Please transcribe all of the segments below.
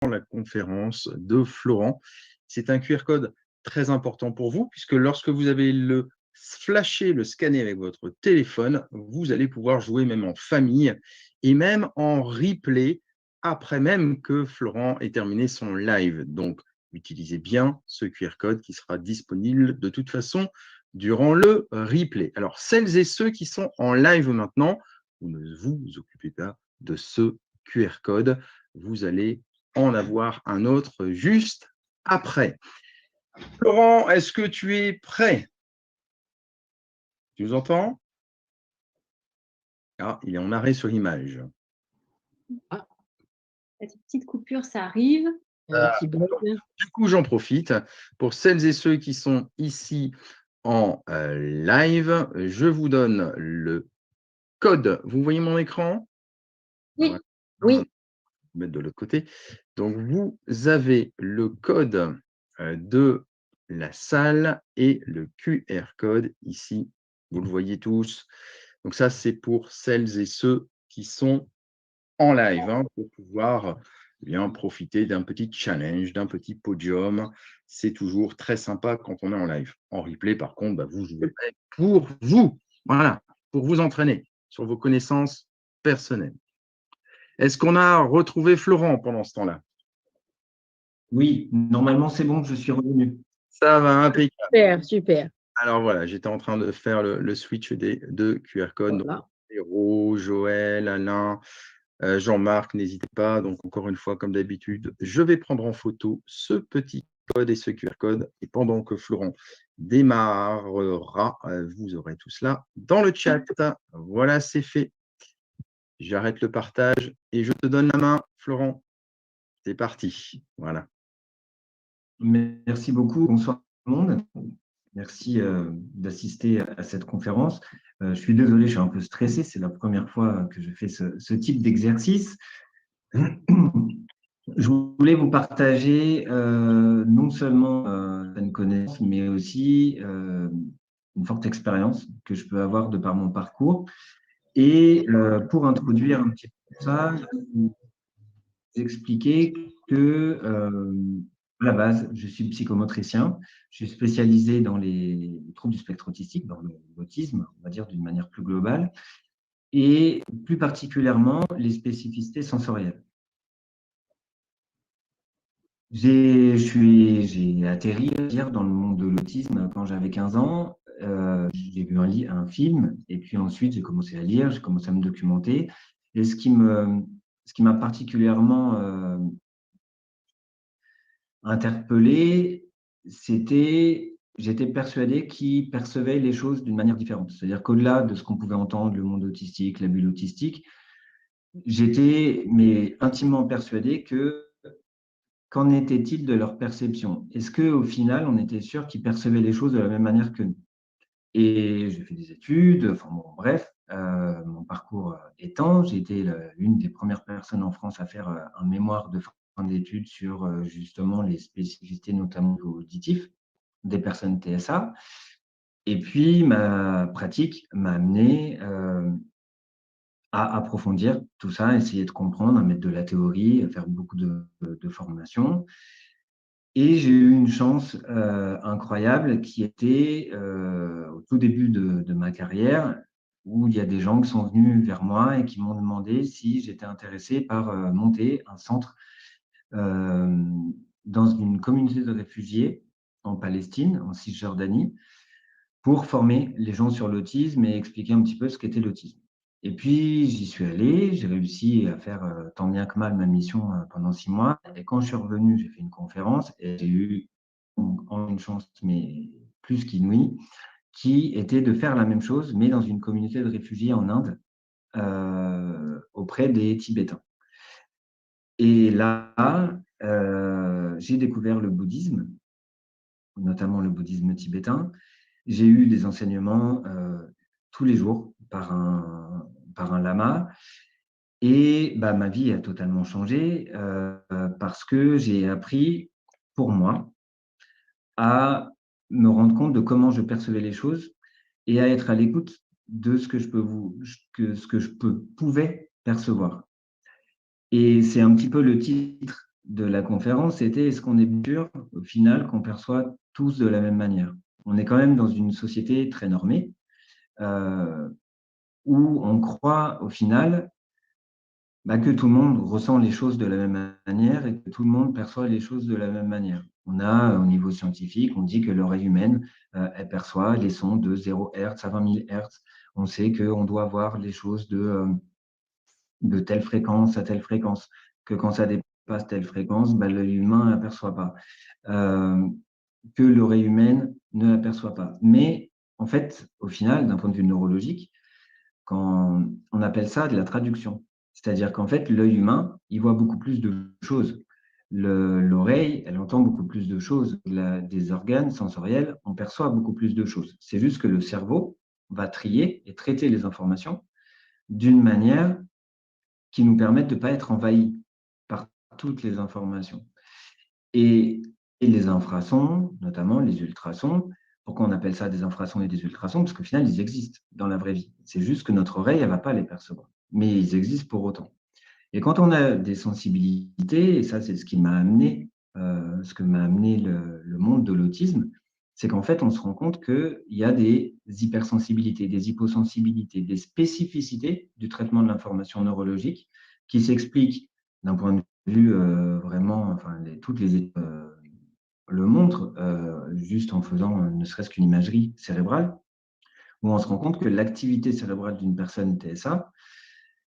la conférence de Florent. C'est un QR code très important pour vous, puisque lorsque vous avez le flasher, le scanner avec votre téléphone, vous allez pouvoir jouer même en famille et même en replay après même que Florent ait terminé son live. Donc, utilisez bien ce QR code qui sera disponible de toute façon durant le replay. Alors, celles et ceux qui sont en live maintenant, vous ne vous occupez pas de ce QR code. Vous allez en avoir un autre juste après. Florent, est-ce que tu es prêt? Tu nous entends? Ah, il est en arrêt sur l'image. Ah, la petite coupure, ça arrive. Qui bloque. Du coup, j'en profite. Pour celles et ceux qui sont ici en live, je vous donne le code. Vous voyez mon écran? Oui, Voilà. oui. Je vais mettre de l'autre côté. Donc, vous avez le code de la salle et le QR code ici. Vous le voyez tous. Donc, ça, c'est pour celles et ceux qui sont en live pour pouvoir bien profiter d'un petit challenge, d'un petit podium. C'est toujours très sympa quand on est en live. En replay, par contre, vous jouez pour vous. Voilà, pour vous entraîner sur vos connaissances personnelles. Est-ce qu'on a retrouvé Florent pendant ce temps-là? Oui, normalement, c'est bon, je suis revenu. Ça va, impeccable. Super, super. Alors voilà, j'étais en train de faire le switch des deux QR codes. Voilà. Héros, Joël, Alain, Jean-Marc, n'hésitez pas. Donc, encore une fois, comme d'habitude, je vais prendre en photo ce petit code et ce QR code. Et pendant que Florent démarrera, vous aurez tout cela dans le chat. Voilà, c'est fait. J'arrête le partage et je te donne la main, Florent. C'est parti. Voilà. Merci beaucoup. Bonsoir tout le monde. Merci d'assister à cette conférence. Je suis désolé, je suis un peu stressé. C'est la première fois que je fais ce type d'exercice. Je voulais vous partager non seulement une connaissance, mais aussi une forte expérience que je peux avoir de par mon parcours. Et pour introduire un petit peu ça, je vais vous expliquer que à la base, je suis psychomotricien. Je suis spécialisé dans les troubles du spectre autistique, dans l'autisme, on va dire d'une manière plus globale, et plus particulièrement les spécificités sensorielles. J'ai atterri dire, dans le monde de l'autisme quand j'avais 15 ans. J'ai vu un film et puis ensuite j'ai commencé à lire, j'ai commencé à me documenter. Et ce qui m'a particulièrement interpellé, j'étais persuadé qu'ils percevaient les choses d'une manière différente. C'est-à-dire qu'au-delà de ce qu'on pouvait entendre, le monde autistique, la bulle autistique, j'étais intimement persuadé que qu'en était-il de leur perception? Est-ce qu'au final, on était sûr qu'ils percevaient les choses de la même manière que nous? Et j'ai fait des études, enfin bon, bref, mon parcours étant, j'ai été l'une des premières personnes en France à faire un mémoire de fin d'études sur justement les spécificités, notamment auditifs, des personnes TSA. Et puis, ma pratique m'a amené à approfondir tout ça, essayer de comprendre, à mettre de la théorie, à faire beaucoup de formations. Et j'ai eu une chance incroyable qui était au tout début de ma carrière, où il y a des gens qui sont venus vers moi et qui m'ont demandé si j'étais intéressé par monter un centre dans une communauté de réfugiés en Palestine, en Cisjordanie, pour former les gens sur l'autisme et expliquer un petit peu ce qu'était l'autisme. Et puis, j'y suis allé, j'ai réussi à faire tant bien que mal ma mission pendant 6 mois. Et quand je suis revenu, j'ai fait une conférence et j'ai eu une chance, mais plus qu'inouïe, qui était de faire la même chose, mais dans une communauté de réfugiés en Inde, auprès des Tibétains. Et là, j'ai découvert le bouddhisme, notamment le bouddhisme tibétain. J'ai eu des enseignements tous les jours par un lama. Et ma vie a totalement changé parce que j'ai appris, pour moi, à me rendre compte de comment je percevais les choses et à être à l'écoute de ce que pouvais percevoir. Et c'est un petit peu le titre de la conférence, c'était est-ce qu'on est sûr, au final, qu'on perçoit tous de la même manière? On est quand même dans une société très normée, euh, où on croit, au final, que tout le monde ressent les choses de la même manière et que tout le monde perçoit les choses de la même manière. On a, au niveau scientifique, on dit que l'oreille humaine, elle perçoit les sons de 0 Hz à 20 000 Hz. On sait qu'on doit voir les choses de telle fréquence à telle fréquence, que quand ça dépasse telle fréquence, l'œil humain n'aperçoit pas, que l'oreille humaine ne l'aperçoit pas. Mais en fait, au final, d'un point de vue neurologique, quand on appelle ça de la traduction. C'est-à-dire qu'en fait, l'œil humain, il voit beaucoup plus de choses. L'oreille, elle entend beaucoup plus de choses. Des organes sensoriels, on perçoit beaucoup plus de choses. C'est juste que le cerveau va trier et traiter les informations d'une manière qui nous permette de ne pas être envahi par toutes les informations. Et les infrasons, notamment les ultrasons, pourquoi on appelle ça des infrasons et des ultrasons? Parce qu'au final, ils existent dans la vraie vie. C'est juste que notre oreille, elle ne va pas les percevoir. Mais ils existent pour autant. Et quand on a des sensibilités, et ça, c'est ce qui m'a amené, ce que m'a amené le monde de l'autisme, c'est qu'en fait, on se rend compte qu'il y a des hypersensibilités, des hyposensibilités, des spécificités du traitement de l'information neurologique qui s'expliquent d'un point de vue vraiment, enfin, toutes les études le montrent, juste en faisant ne serait-ce qu'une imagerie cérébrale, où on se rend compte que l'activité cérébrale d'une personne TSA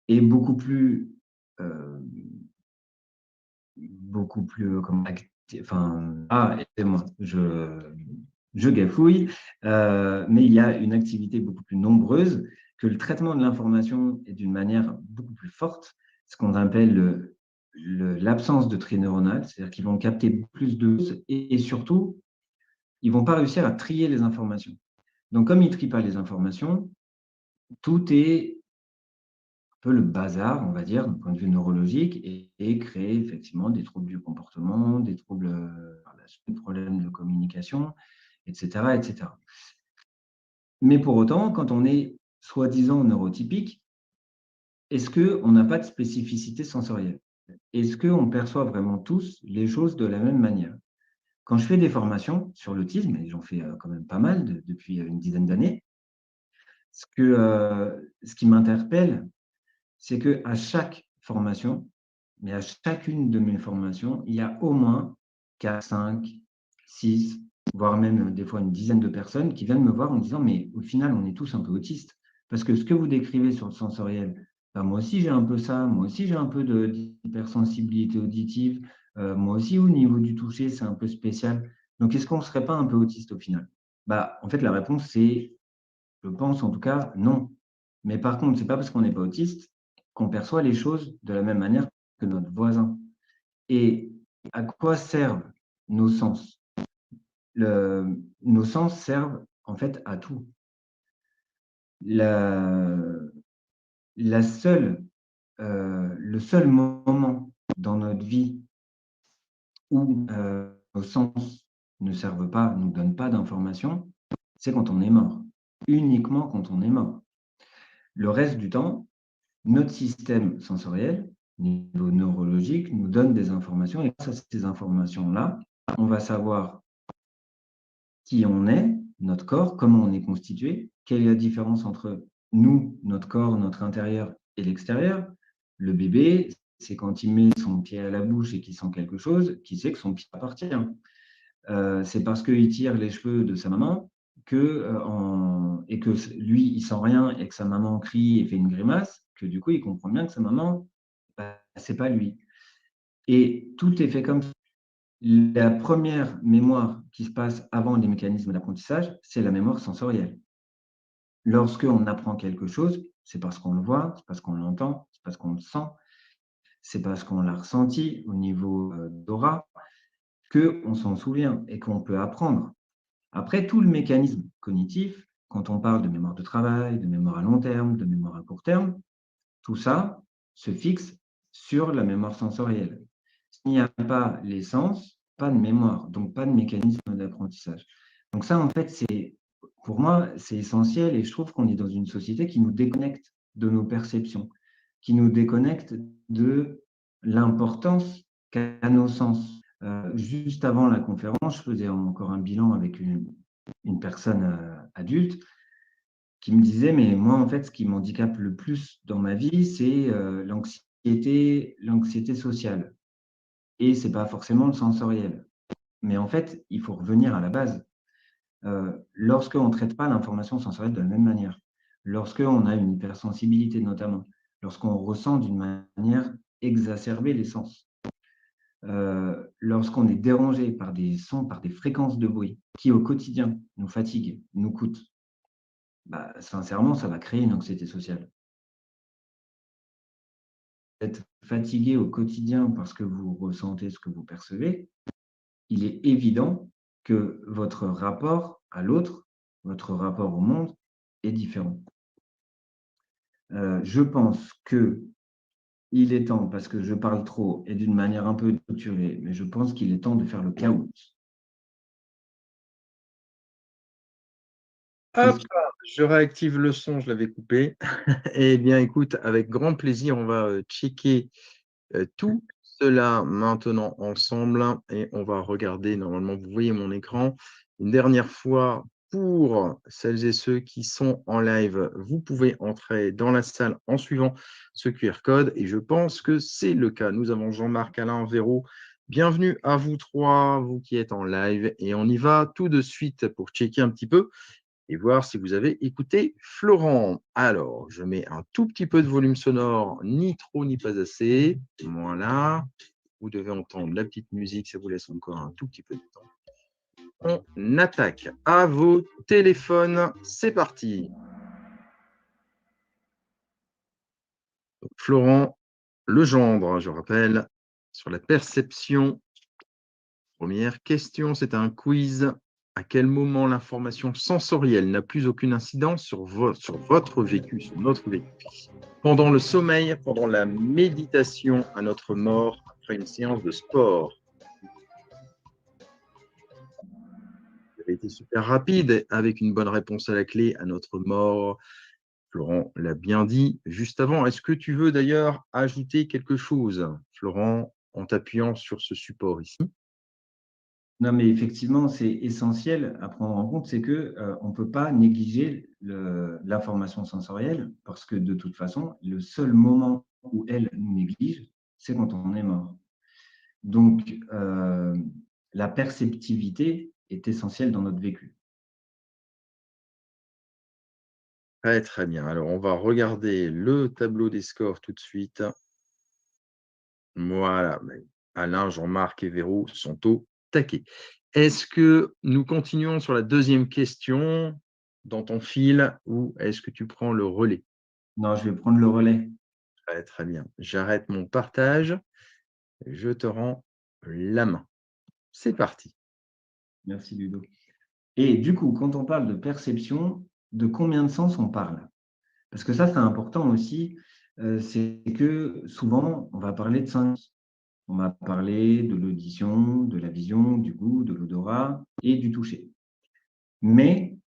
est beaucoup plus excusez-moi, je gafouille, mais il y a une activité beaucoup plus nombreuse, que le traitement de l'information est d'une manière beaucoup plus forte, ce qu'on appelle l'absence de trait neuronal, c'est-à-dire qu'ils vont capter plus de choses et surtout, ils ne vont pas réussir à trier les informations. Donc, comme ils ne trient pas les informations, tout est peu le bazar, on va dire, d'un point de vue neurologique, et créer effectivement des troubles du comportement, des troubles, des problèmes de communication, etc., etc. Mais pour autant, quand on est soi-disant neurotypique, est-ce qu'on n'a pas de spécificité sensorielle? Est-ce qu'on perçoit vraiment tous les choses de la même manière? Quand je fais des formations sur l'autisme, et j'en fais quand même pas mal depuis une dizaine d'années, ce qui m'interpelle, c'est qu'à chaque formation, mais à chacune de mes formations, il y a au moins 4, 5, 6, voire même des fois une dizaine de personnes qui viennent me voir en disant « mais au final, on est tous un peu autistes. Parce que ce que vous décrivez sur le sensoriel, moi aussi j'ai un peu ça, moi aussi j'ai un peu d'hypersensibilité auditive, moi aussi au niveau du toucher, c'est un peu spécial. Donc est-ce qu'on ne serait pas un peu autiste au final ?» En fait, la réponse c'est, je pense en tout cas, non. Mais par contre, ce n'est pas parce qu'on n'est pas autiste qu'on perçoit les choses de la même manière que notre voisin. Et à quoi servent nos sens? Nos sens servent en fait à tout. Le seul moment dans notre vie où nos sens ne servent pas, ne nous donnent pas d'informations, c'est quand on est mort. Uniquement quand on est mort. Le reste du temps, notre système sensoriel, au niveau neurologique, nous donne des informations et grâce à ces informations-là, on va savoir qui on est, notre corps, comment on est constitué, quelle est la différence entre nous, notre corps, notre intérieur et l'extérieur. Le bébé, c'est quand il met son pied à la bouche et qu'il sent quelque chose, qu'il sait que son pied appartient. C'est parce qu'il tire les cheveux de sa maman et que lui, il sent rien et que sa maman crie et fait une grimace, que du coup, il comprend bien que sa maman, c'est pas lui. Et tout est fait comme ça. La première mémoire qui se passe avant les mécanismes d'apprentissage, c'est la mémoire sensorielle. Lorsqu'on apprend quelque chose, c'est parce qu'on le voit, c'est parce qu'on l'entend, c'est parce qu'on le sent, c'est parce qu'on l'a ressenti au niveau d'aura, qu'on s'en souvient et qu'on peut apprendre. Après, tout le mécanisme cognitif, quand on parle de mémoire de travail, de mémoire à long terme, de mémoire à court terme, tout ça se fixe sur la mémoire sensorielle. S'il n'y a pas les sens, pas de mémoire, donc pas de mécanisme d'apprentissage. Donc ça, en fait, pour moi, c'est essentiel et je trouve qu'on est dans une société qui nous déconnecte de nos perceptions, qui nous déconnecte de l'importance qu'à nos sens. Juste avant la conférence, je faisais encore un bilan avec une personne adulte qui me disait, mais moi, en fait, ce qui m'handicape le plus dans ma vie, c'est l'anxiété sociale. Et ce n'est pas forcément le sensoriel. Mais en fait, il faut revenir à la base. Lorsqu'on ne traite pas l'information sensorielle de la même manière, lorsqu'on a une hypersensibilité notamment, lorsqu'on ressent d'une manière exacerbée les sens, lorsqu'on est dérangé par des sons, par des fréquences de bruit qui au quotidien nous fatiguent, nous coûtent, bah, sincèrement, ça va créer une anxiété sociale. Être fatigué au quotidien parce que vous ressentez ce que vous percevez, il est évident que votre rapport à l'autre, votre rapport au monde est différent. Je pense qu'il est temps, parce que je parle trop et d'une manière un peu structurée, mais je pense qu'il est temps de faire le chaos. Hop, je réactive le son, je l'avais coupé. Eh bien, écoute, avec grand plaisir, on va checker tout cela maintenant ensemble et on va regarder, normalement, vous voyez mon écran. Une dernière fois, pour celles et ceux qui sont en live, vous pouvez entrer dans la salle en suivant ce QR code et je pense que c'est le cas. Nous avons Jean-Marc, Alain, Véro. Bienvenue à vous trois, vous qui êtes en live et on y va tout de suite pour checker un petit peu et voir si vous avez écouté Florent. Alors, je mets un tout petit peu de volume sonore, ni trop ni pas assez. Voilà. Vous devez entendre la petite musique, ça vous laisse encore un tout petit peu de temps. On attaque à vos téléphones. C'est parti. Donc, Florent Legendre, je rappelle, sur la perception. Première question, c'est un quiz. À quel moment l'information sensorielle n'a plus aucune incidence sur votre vécu, sur notre vécu? Pendant le sommeil, pendant la méditation, à notre mort, après une séance de sport. Vous avez été super rapide avec une bonne réponse à la clé, à notre mort. Florent l'a bien dit juste avant. Est-ce que tu veux d'ailleurs ajouter quelque chose, Florent, en t'appuyant sur ce support ici? Non, mais effectivement, c'est essentiel à prendre en compte, c'est qu'on ne peut pas négliger l'information sensorielle parce que de toute façon, le seul moment où elle nous néglige, c'est quand on est mort. Donc, la perceptivité est essentielle dans notre vécu. Très, très bien. Alors, on va regarder le tableau des scores tout de suite. Voilà. Alain, Jean-Marc et Véro sont au taquet. Est-ce que nous continuons sur la deuxième question dans ton fil ou est-ce que tu prends le relais? Non, je vais prendre le relais. Très, très bien. J'arrête mon partage. Je te rends la main. C'est parti. Merci Ludo. Et du coup, quand on parle de perception, de combien de sens on parle? Parce que ça, c'est important aussi, c'est que souvent, on va parler de sens. On va parler de l'audition, de la vision, du goût, de l'odorat et du toucher. Mais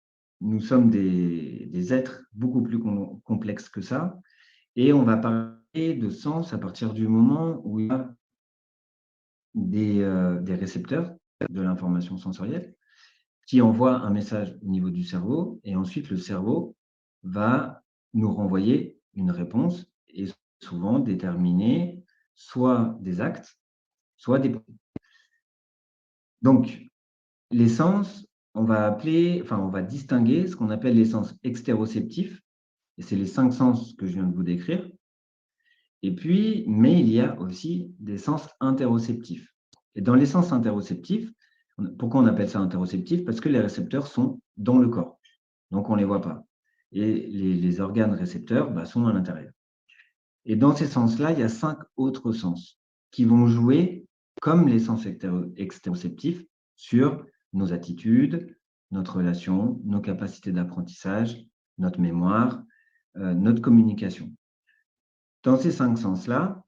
nous sommes des êtres beaucoup plus complexes que ça et on va parler de sens à partir du moment où il y a des récepteurs de l'information sensorielle qui envoient un message au niveau du cerveau et ensuite le cerveau va nous renvoyer une réponse et souvent déterminer soit des actes, soit des... Donc, les sens, on va distinguer ce qu'on appelle les sens extéroceptifs, et c'est les 5 sens que je viens de vous décrire. Et puis, mais il y a aussi des sens interoceptifs. Et dans les sens interoceptifs, pourquoi on appelle ça interoceptif? Parce que les récepteurs sont dans le corps, donc on ne les voit pas. Et les organes récepteurs sont à l'intérieur. Et dans ces sens-là, il y a 5 autres sens qui vont jouer comme les sens extéroceptifs sur nos attitudes, notre relation, nos capacités d'apprentissage, notre mémoire, notre communication. Dans ces 5 sens-là,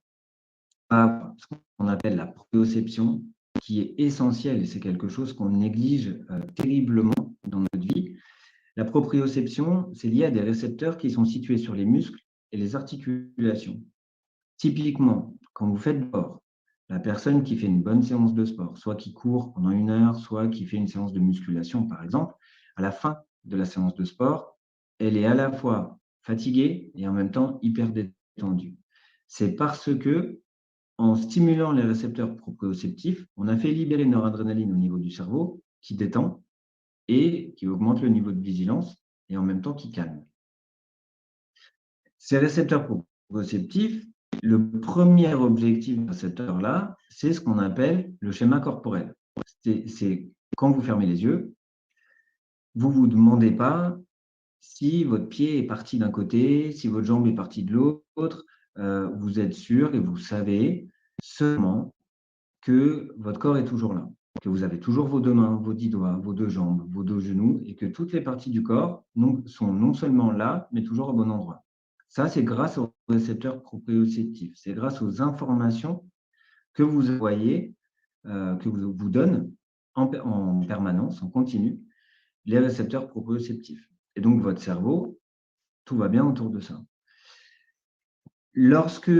ce qu'on appelle la proprioception, qui est essentielle et c'est quelque chose qu'on néglige terriblement dans notre vie. La proprioception, c'est lié à des récepteurs qui sont situés sur les muscles et les articulations. Typiquement, quand vous faites du sport, la personne qui fait une bonne séance de sport, soit qui court pendant 1 heure, soit qui fait une séance de musculation, par exemple, à la fin de la séance de sport, elle est à la fois fatiguée et en même temps hyper détendue. C'est parce que, en stimulant les récepteurs proprioceptifs, on a fait libérer une noradrénaline au niveau du cerveau qui détend et qui augmente le niveau de vigilance et en même temps qui calme. Ces récepteurs proprioceptifs, le premier objectif de ces récepteurs-là, c'est ce qu'on appelle le schéma corporel. C'est quand vous fermez les yeux, vous ne vous demandez pas si votre pied est parti d'un côté, si votre jambe est partie de l'autre. Vous êtes sûr et vous savez seulement que votre corps est toujours là, que vous avez toujours vos 2 mains, vos 10 doigts, vos 2 jambes, vos 2 genoux et que toutes les parties du corps sont non seulement là, mais toujours au bon endroit. Ça, c'est grâce aux récepteurs proprioceptifs. C'est grâce aux informations que vous voyez, que vous donnent en permanence, en continu, les récepteurs proprioceptifs. Et donc, votre cerveau, tout va bien autour de ça. Lorsque,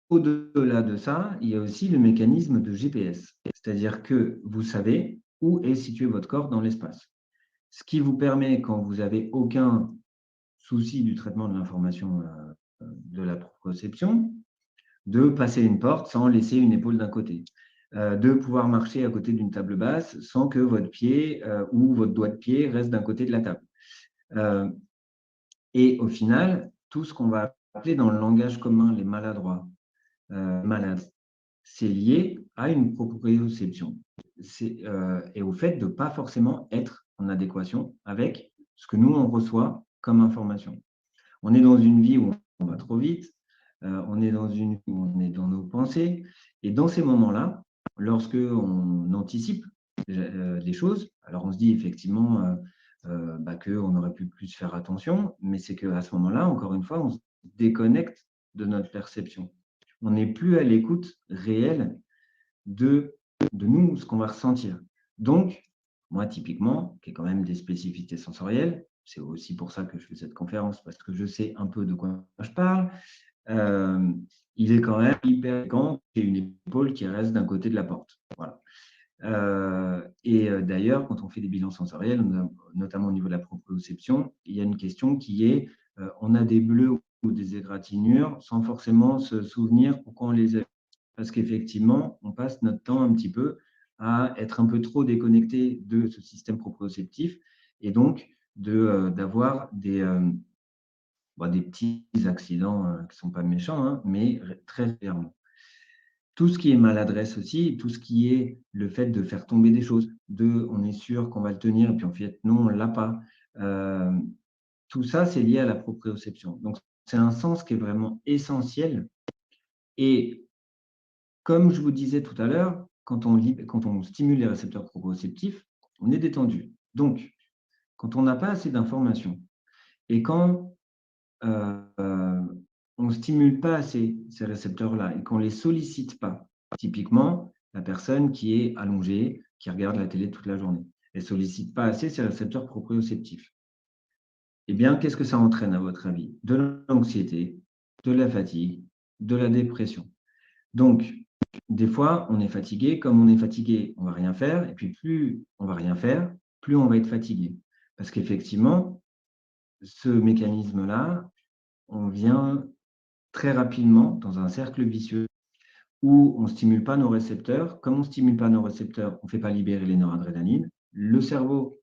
au-delà de ça, il y a aussi le mécanisme de GPS, c'est-à-dire que vous savez où est situé votre corps dans l'espace. Ce qui vous permet, quand vous n'avez aucun souci du traitement de l'information de la proprioception, de passer une porte sans laisser une épaule d'un côté, de pouvoir marcher à côté d'une table basse sans que votre pied ou votre doigt de pied reste d'un côté de la table. Et au final, tout ce qu'on va appeler dans le langage commun les maladroits, malades, c'est lié à une proprioception et au fait de ne pas forcément être en adéquation avec ce que nous, on reçoit comme information. On est dans une vie où on va trop vite, on est dans où on est dans nos pensées, et dans ces moments-là, lorsque on anticipe des choses, alors on se dit effectivement qu'on aurait pu plus faire attention, mais c'est qu'à ce moment-là, encore une fois, on se déconnecte de notre perception. On n'est plus à l'écoute réelle de nous, ce qu'on va ressentir. Donc, moi, typiquement, qui ai quand même des spécificités sensorielles, c'est aussi pour ça que je fais cette conférence, parce que je sais un peu de quoi je parle, il est quand même hyper fréquent qu'il y ait une épaule qui reste d'un côté de la porte. Voilà. D'ailleurs, quand on fait des bilans sensoriels, notamment au niveau de la proprioception, il y a une question qui est on a des bleus ou des égratignures sans forcément se souvenir pourquoi on les a. Parce qu'effectivement, on passe notre temps un petit peu à être un peu trop déconnecté de ce système proprioceptif et donc d'avoir des petits accidents qui ne sont pas méchants, hein, mais très régulièrement. Tout ce qui est maladresse aussi, tout ce qui est le fait de faire tomber des choses, on est sûr qu'on va le tenir et puis en fait, non, on ne l'a pas. Tout ça, c'est lié à la proprioception. Donc, c'est un sens qui est vraiment essentiel. Et comme je vous disais tout à l'heure, quand on stimule les récepteurs proprioceptifs, on est détendu. Donc, quand on n'a pas assez d'informations et quand on ne stimule pas assez ces récepteurs-là et qu'on ne les sollicite pas, typiquement, la personne qui est allongée, qui regarde la télé toute la journée, elle ne sollicite pas assez ces récepteurs proprioceptifs. Eh bien, qu'est-ce que ça entraîne à votre avis? De l'anxiété, de la fatigue, de la dépression. Donc, des fois, on est fatigué. Comme on est fatigué, on ne va rien faire. Et puis, plus on ne va rien faire, plus on va être fatigué. Parce qu'effectivement, ce mécanisme-là, on vient très rapidement dans un cercle vicieux où on ne stimule pas nos récepteurs. Comme on ne stimule pas nos récepteurs, on ne fait pas libérer les noradrénalines. Le cerveau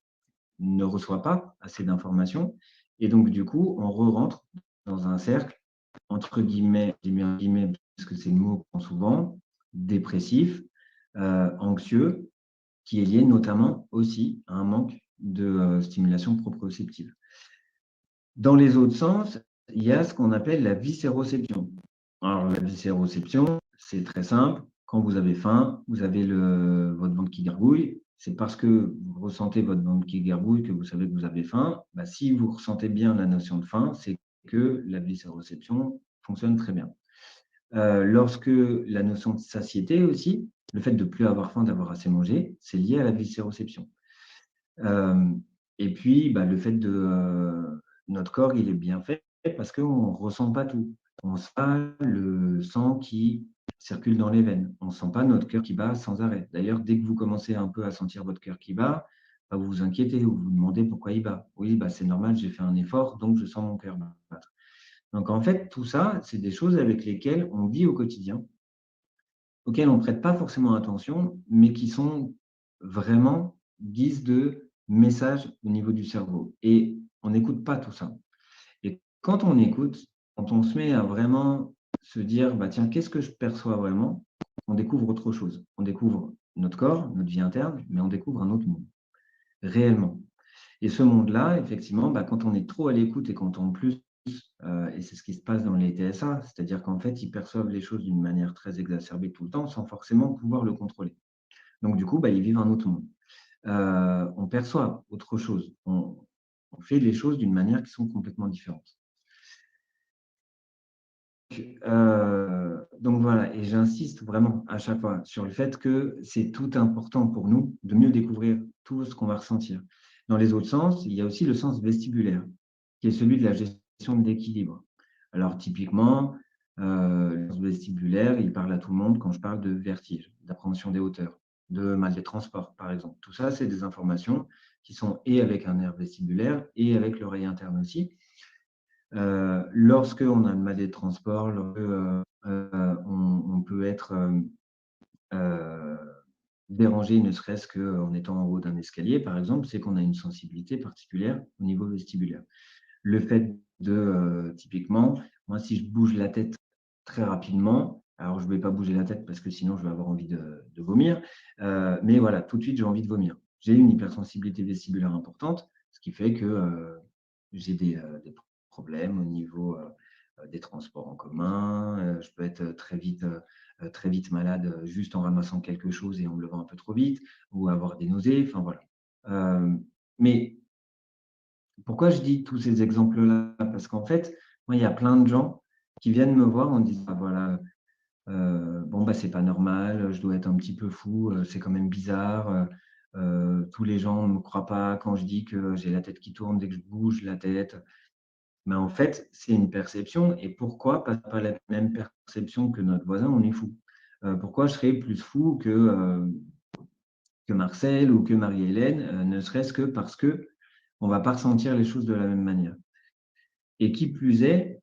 ne reçoit pas assez d'informations. Et donc, du coup, on re-rentre dans un cercle, entre guillemets, parce que c'est le mot qu'on prend souvent, dépressif, anxieux, qui est lié notamment aussi à un manque de stimulation proprioceptive. Dans les autres sens, il y a ce qu'on appelle la viscéroception. Alors, la viscéroception, c'est très simple. Quand vous avez faim, vous avez votre ventre qui gargouille. C'est parce que vous ressentez votre ventre qui gargouille que vous savez que vous avez faim. Si vous ressentez bien la notion de faim, c'est que la viscéroception fonctionne très bien. Lorsque la notion de satiété aussi, le fait de ne plus avoir faim, d'avoir assez mangé, c'est lié à la viscéroception. Et puis, le fait de notre corps, il est bien fait parce qu'on ne ressent pas tout. On sent le sang qui circule dans les veines. On ne sent pas notre cœur qui bat sans arrêt. D'ailleurs, dès que vous commencez un peu à sentir votre cœur qui bat, bah, vous vous inquiétez, vous vous demandez pourquoi il bat. Oui, bah, c'est normal, j'ai fait un effort, donc je sens mon cœur battre. Donc en fait, tout ça, c'est des choses avec lesquelles on vit au quotidien, auxquelles on ne prête pas forcément attention, mais qui sont vraiment guise de messages au niveau du cerveau. Et on n'écoute pas tout ça. Et quand on écoute, quand on se met à vraiment se dire, bah, tiens, qu'est-ce que je perçois vraiment? On découvre autre chose. On découvre notre corps, notre vie interne, mais on découvre un autre monde, réellement. Et ce monde-là, effectivement, bah, quand on est trop à l'écoute et quand on plus, et c'est ce qui se passe dans les TSA, c'est-à-dire qu'en fait, ils perçoivent les choses d'une manière très exacerbée tout le temps sans forcément pouvoir le contrôler. Donc, du coup, bah, ils vivent un autre monde. On perçoit autre chose. On fait les choses d'une manière qui sont complètement différentes. Donc voilà, et j'insiste vraiment à chaque fois sur le fait que c'est tout important pour nous de mieux découvrir tout ce qu'on va ressentir. Dans les autres sens, il y a aussi le sens vestibulaire, qui est celui de la gestion de l'équilibre. Alors typiquement, le sens vestibulaire, il parle à tout le monde quand je parle de vertige, d'appréhension des hauteurs, de mal des transports, par exemple. Tout ça, c'est des informations qui sont et avec un nerf vestibulaire et avec l'oreille interne aussi. Lorsqu'on a le mal des transports, on peut être dérangé, ne serait-ce qu'en étant en haut d'un escalier, par exemple, c'est qu'on a une sensibilité particulière au niveau vestibulaire. Le fait de, typiquement, moi, si je bouge la tête très rapidement, alors je ne vais pas bouger la tête parce que sinon je vais avoir envie de vomir, mais voilà, tout de suite j'ai envie de vomir. J'ai une hypersensibilité vestibulaire importante, ce qui fait que j'ai des problèmes au niveau des transports en commun. Je peux être très vite malade juste en ramassant quelque chose et en me levant un peu trop vite, ou avoir des nausées. Enfin voilà. Mais pourquoi je dis tous ces exemples-là? Parce qu'en fait, moi, il y a plein de gens qui viennent me voir en disant, ah, voilà, bon, bah, c'est pas normal, je dois être un petit peu fou, c'est quand même bizarre. Tous les gens ne me croient pas quand je dis que j'ai la tête qui tourne dès que je bouge la tête. Mais en fait, c'est une perception. Et pourquoi pas la même perception que notre voisin, on est fou? Pourquoi je serais plus fou que Marcel ou que Marie-Hélène, ne serait-ce que parce que on va pas ressentir les choses de la même manière. Et qui plus est,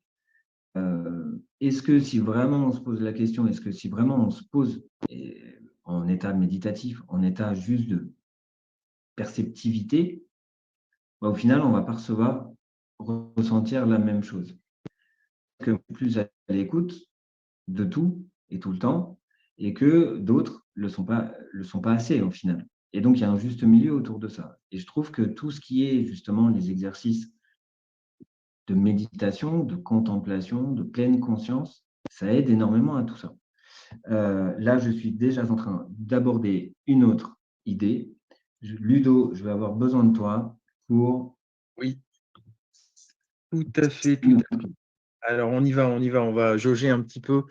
est-ce que si vraiment on se pose la question, est-ce que si vraiment on se pose en état méditatif, en état juste de perceptivité, bah, au final, on va pas ressentir la même chose. Que plus à l'écoute de tout et tout le temps, et que d'autres le sont pas assez au final. Et donc, il y a un juste milieu autour de ça. Et je trouve que tout ce qui est justement les exercices de méditation, de contemplation, de pleine conscience, ça aide énormément à tout ça. Là, je suis déjà en train d'aborder une autre idée. Ludo, je vais avoir besoin de toi pour… Oui, tout à fait, tout à fait. Alors, on y va, on va jauger un petit peu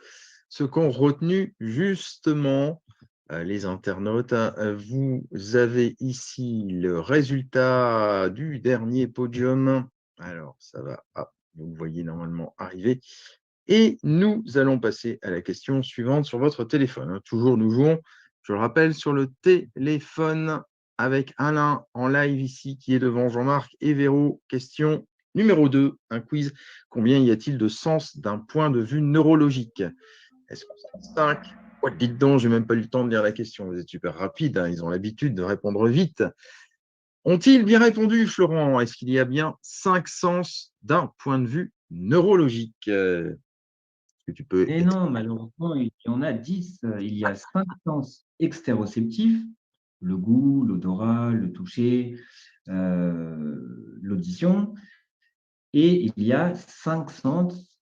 ce qu'ont retenu justement les internautes. Vous avez ici le résultat du dernier podium. Alors, ça va, vous voyez normalement arriver. Et nous allons passer à la question suivante sur votre téléphone. Toujours, nous jouons, je le rappelle, sur le téléphone avec Alain en live ici qui est devant Jean-Marc et Véro. Question numéro 2, un quiz. Combien y a-t-il de sens d'un point de vue neurologique? Est-ce que c'est 5? Oh, dites donc, je n'ai même pas eu le temps de lire la question. Vous êtes super rapide, hein, ils ont l'habitude de répondre vite. Ont-ils bien répondu, Florent? Est-ce qu'il y a bien 5 sens d'un point de vue neurologique? Que tu peux Et non, malheureusement, il y en a 10. Il y a 5 sens extéroceptifs, le goût, l'odorat, le toucher, l'audition. Et il y a 5 sens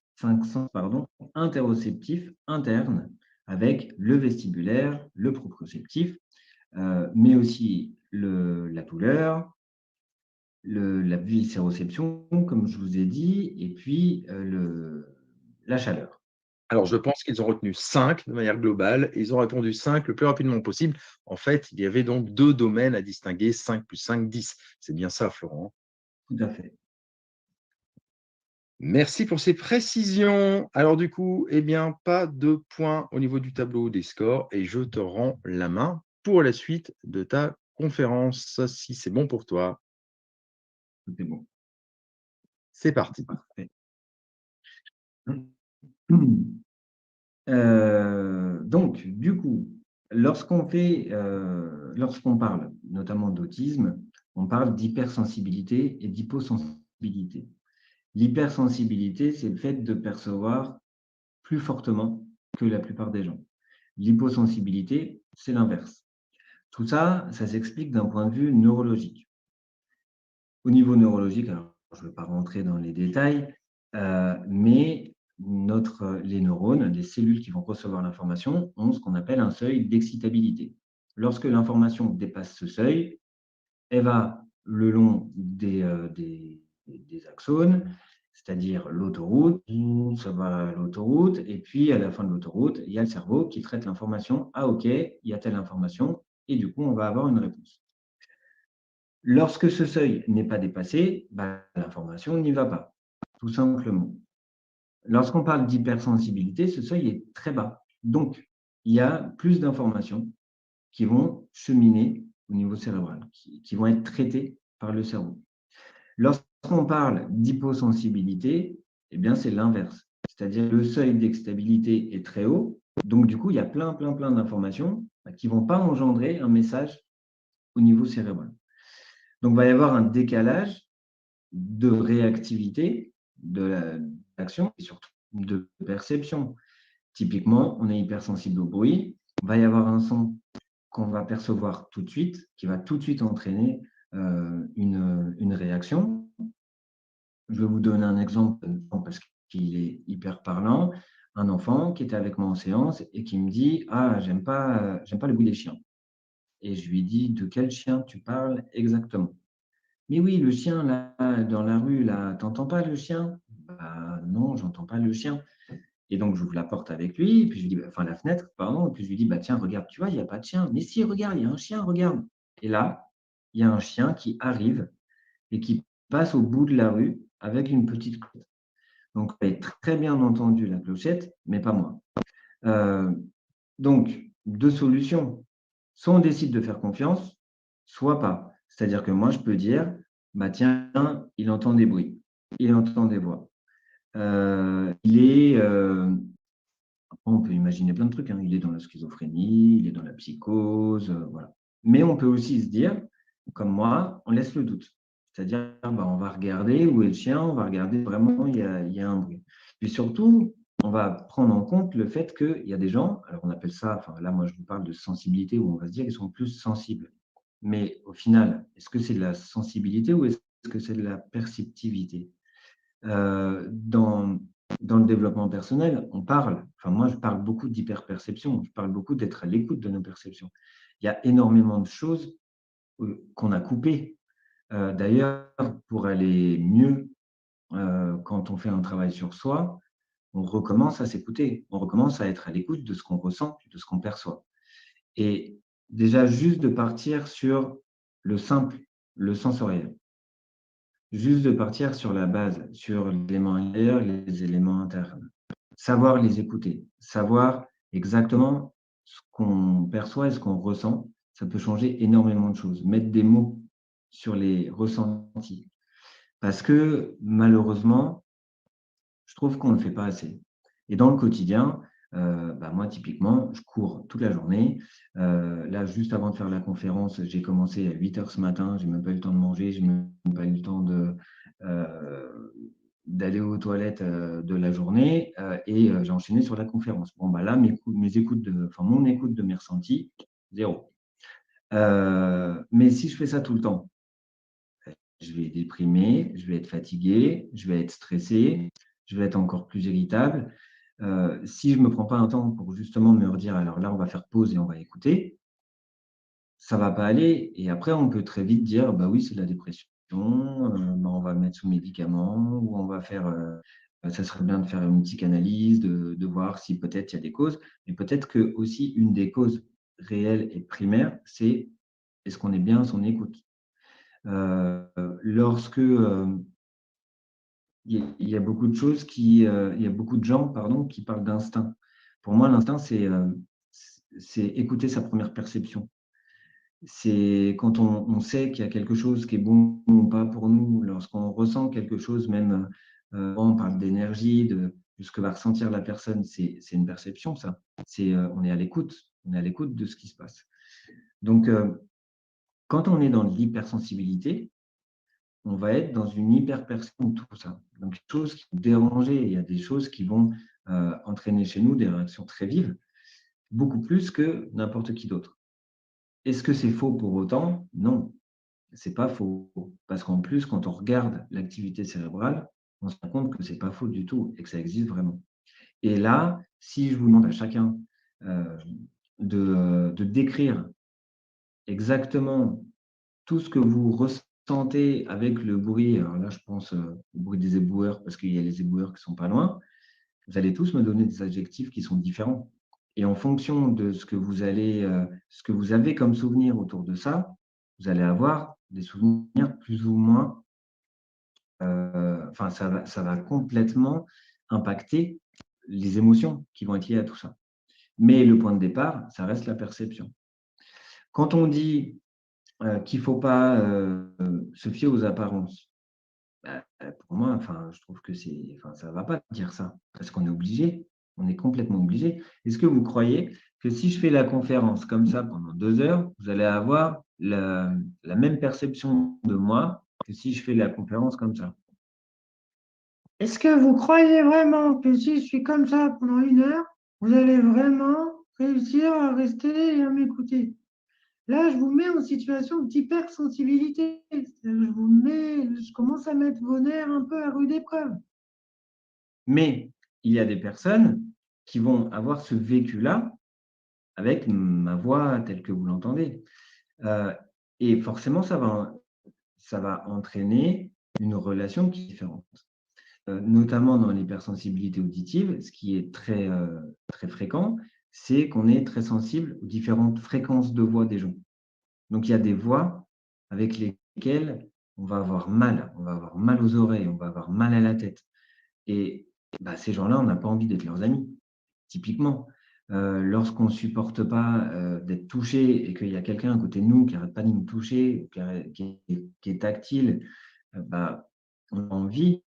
interoceptifs internes, avec le vestibulaire, le proprioceptif, mais aussi la douleur, la viscéroception, comme je vous ai dit, et puis la chaleur. Alors, je pense qu'ils ont retenu 5 de manière globale et ils ont répondu 5 le plus rapidement possible. En fait, il y avait donc 2 domaines à distinguer, 5 plus 5, 10. C'est bien ça, Florent? Tout à fait. Merci pour ces précisions. Alors du coup, eh bien, pas de points au niveau du tableau des scores et je te rends la main pour la suite de ta conférence, si c'est bon pour toi. Tout est bon. C'est parti. Parfait. Donc, du coup, lorsqu'on parle notamment d'autisme, on parle d'hypersensibilité et d'hyposensibilité. L'hypersensibilité, c'est le fait de percevoir plus fortement que la plupart des gens. L'hyposensibilité, c'est l'inverse. Tout ça, ça s'explique d'un point de vue neurologique. Au niveau neurologique, alors, je ne vais pas rentrer dans les détails, mais les neurones, les cellules qui vont recevoir l'information, ont ce qu'on appelle un seuil d'excitabilité. Lorsque l'information dépasse ce seuil, elle va le long des axones, c'est-à-dire l'autoroute, ça va à l'autoroute, et puis à la fin de l'autoroute, il y a le cerveau qui traite l'information. Ah ok, il y a telle information, et du coup, on va avoir une réponse. Lorsque ce seuil n'est pas dépassé, l'information n'y va pas, tout simplement. Lorsqu'on parle d'hypersensibilité, ce seuil est très bas. Donc, il y a plus d'informations qui vont cheminer au niveau cérébral, qui vont être traitées par le cerveau. Lorsqu'on parle d'hyposensibilité, eh bien, c'est l'inverse. C'est-à-dire que le seuil d'excitabilité est très haut. Donc, du coup, il y a plein d'informations qui ne vont pas engendrer un message au niveau cérébral. Donc, il va y avoir un décalage de réactivité de l'action et surtout de perception. Typiquement, on est hypersensible au bruit. Il va y avoir un son qu'on va percevoir tout de suite, qui va tout de suite entraîner une réaction. Je vais vous donner un exemple parce qu'il est hyper parlant. Un enfant qui était avec moi en séance et qui me dit « Ah, j'aime pas le bruit des chiens ». Et je lui dis « De quel chien tu parles exactement ?» Mais oui, le chien, là, dans la rue, là, t'entends pas le chien? Bah, non, j'entends pas le chien. Et donc, j'ouvre la porte avec lui, et puis je lui dis, enfin, la fenêtre, pardon, et puis je lui dis, bah, tiens, regarde, tu vois, il n'y a pas de chien. Mais si, regarde, il y a un chien, regarde. Et là, il y a un chien qui arrive et qui passe au bout de la rue avec une petite cloche. Donc, j'ai très bien entendu la clochette, mais pas moi. Donc, deux solutions. Soit on décide de faire confiance, soit pas. C'est-à-dire que moi, je peux dire, bah, tiens, il entend des bruits, il entend des voix. On peut imaginer plein de trucs, hein. Il est dans la schizophrénie, il est dans la psychose, voilà. Mais on peut aussi se dire, comme moi, on laisse le doute. C'est-à-dire, on va regarder où est le chien, on va regarder vraiment, il y a un bruit. Puis surtout, on va prendre en compte le fait qu'il y a des gens, alors on appelle ça, enfin là, moi je vous parle de sensibilité, où on va se dire qu'ils sont plus sensibles. Mais au final, est-ce que c'est de la sensibilité ou est-ce que c'est de la perceptivité? Dans le développement personnel, moi je parle beaucoup d'hyperperception, je parle beaucoup d'être à l'écoute de nos perceptions. Il y a énormément de choses qu'on a coupées. D'ailleurs, pour aller mieux, quand on fait un travail sur soi, on recommence à s'écouter, on recommence à être à l'écoute de ce qu'on ressent, de ce qu'on perçoit. Et déjà, juste de partir sur le simple, le sensoriel. Juste de partir sur la base, sur l'élément intérieur, les éléments internes. Savoir les écouter, savoir exactement ce qu'on perçoit et ce qu'on ressent, ça peut changer énormément de choses. Mettre des mots sur les ressentis. Parce que malheureusement, je trouve qu'on ne le fait pas assez. Et dans le quotidien, moi, typiquement, je cours toute la journée. Là, juste avant de faire la conférence, j'ai commencé à 8 heures ce matin. Je n'ai même pas eu le temps de manger. Je n'ai même pas eu le temps d'aller aux toilettes de la journée. Et j'ai enchaîné sur la conférence. Bon, là, mon écoute de mes ressentis, zéro. Mais si je fais ça tout le temps, je vais déprimer, je vais être fatigué, je vais être stressé, je vais être encore plus irritable. Si je ne me prends pas un temps pour justement me redire, alors là, on va faire pause et on va écouter, ça ne va pas aller. Et après, on peut très vite dire, bah oui, c'est de la dépression, on va le mettre sous médicaments, ou on va faire, ça serait bien de faire une psychanalyse, de voir si peut-être il y a des causes. Mais peut-être que aussi une des causes réelles et primaires, c'est est-ce qu'on est bien à son écoute. Lorsque il y a beaucoup de choses il y a beaucoup de gens, pardon, qui parlent d'instinct. Pour moi, l'instinct, c'est écouter sa première perception. C'est quand on sait qu'il y a quelque chose qui est bon ou pas pour nous, lorsqu'on ressent quelque chose, même, on parle d'énergie, de ce que va ressentir la personne, c'est une perception, ça. On est à l'écoute de ce qui se passe. Donc, quand on est dans l'hypersensibilité, on va être dans une hyperperception de tout ça. Donc, des choses qui vont déranger, il y a des choses qui vont entraîner chez nous des réactions très vives, beaucoup plus que n'importe qui d'autre. Est-ce que c'est faux pour autant? Non, c'est pas faux. Parce qu'en plus, quand on regarde l'activité cérébrale, on se rend compte que c'est pas faux du tout et que ça existe vraiment. Et là, si je vous demande à chacun euh, de décrire exactement tout ce que vous ressentez avec le bruit, alors là, je pense au bruit des éboueurs, parce qu'il y a les éboueurs qui sont pas loin, vous allez tous me donner des adjectifs qui sont différents. Et en fonction de ce que vous avez comme souvenir autour de ça, vous allez avoir des souvenirs plus ou moins, enfin, ça va complètement impacter les émotions qui vont être liées à tout ça. Mais le point de départ, ça reste la perception. Quand on dit qu'il ne faut pas se fier aux apparences, pour moi, enfin, je trouve que ça ne va pas dire ça, parce qu'on est obligé, on est complètement obligé. Est-ce que vous croyez que si je fais la conférence comme ça pendant 2 heures, vous allez avoir la même perception de moi que si je fais la conférence comme ça? Est-ce que vous croyez vraiment que si je suis comme ça pendant 1 heure, vous allez vraiment réussir à rester et à m'écouter? Là, je vous mets en situation d'hypersensibilité. Je commence à mettre vos nerfs un peu à rude épreuve. Mais il y a des personnes qui vont avoir ce vécu-là avec ma voix telle que vous l'entendez. Euh, et forcément, ça va entraîner une relation qui est différente. Notamment dans l'hypersensibilité auditive, ce qui est très fréquent, c'est qu'on est très sensible aux différentes fréquences de voix des gens. Donc, il y a des voix avec lesquelles on va avoir mal aux oreilles, on va avoir mal à la tête. Et ces gens-là, on n'a pas envie d'être leurs amis, typiquement. Lorsqu'on ne supporte pas d'être touché et qu'il y a quelqu'un à côté de nous qui n'arrête pas de nous toucher, qui est tactile, on a envie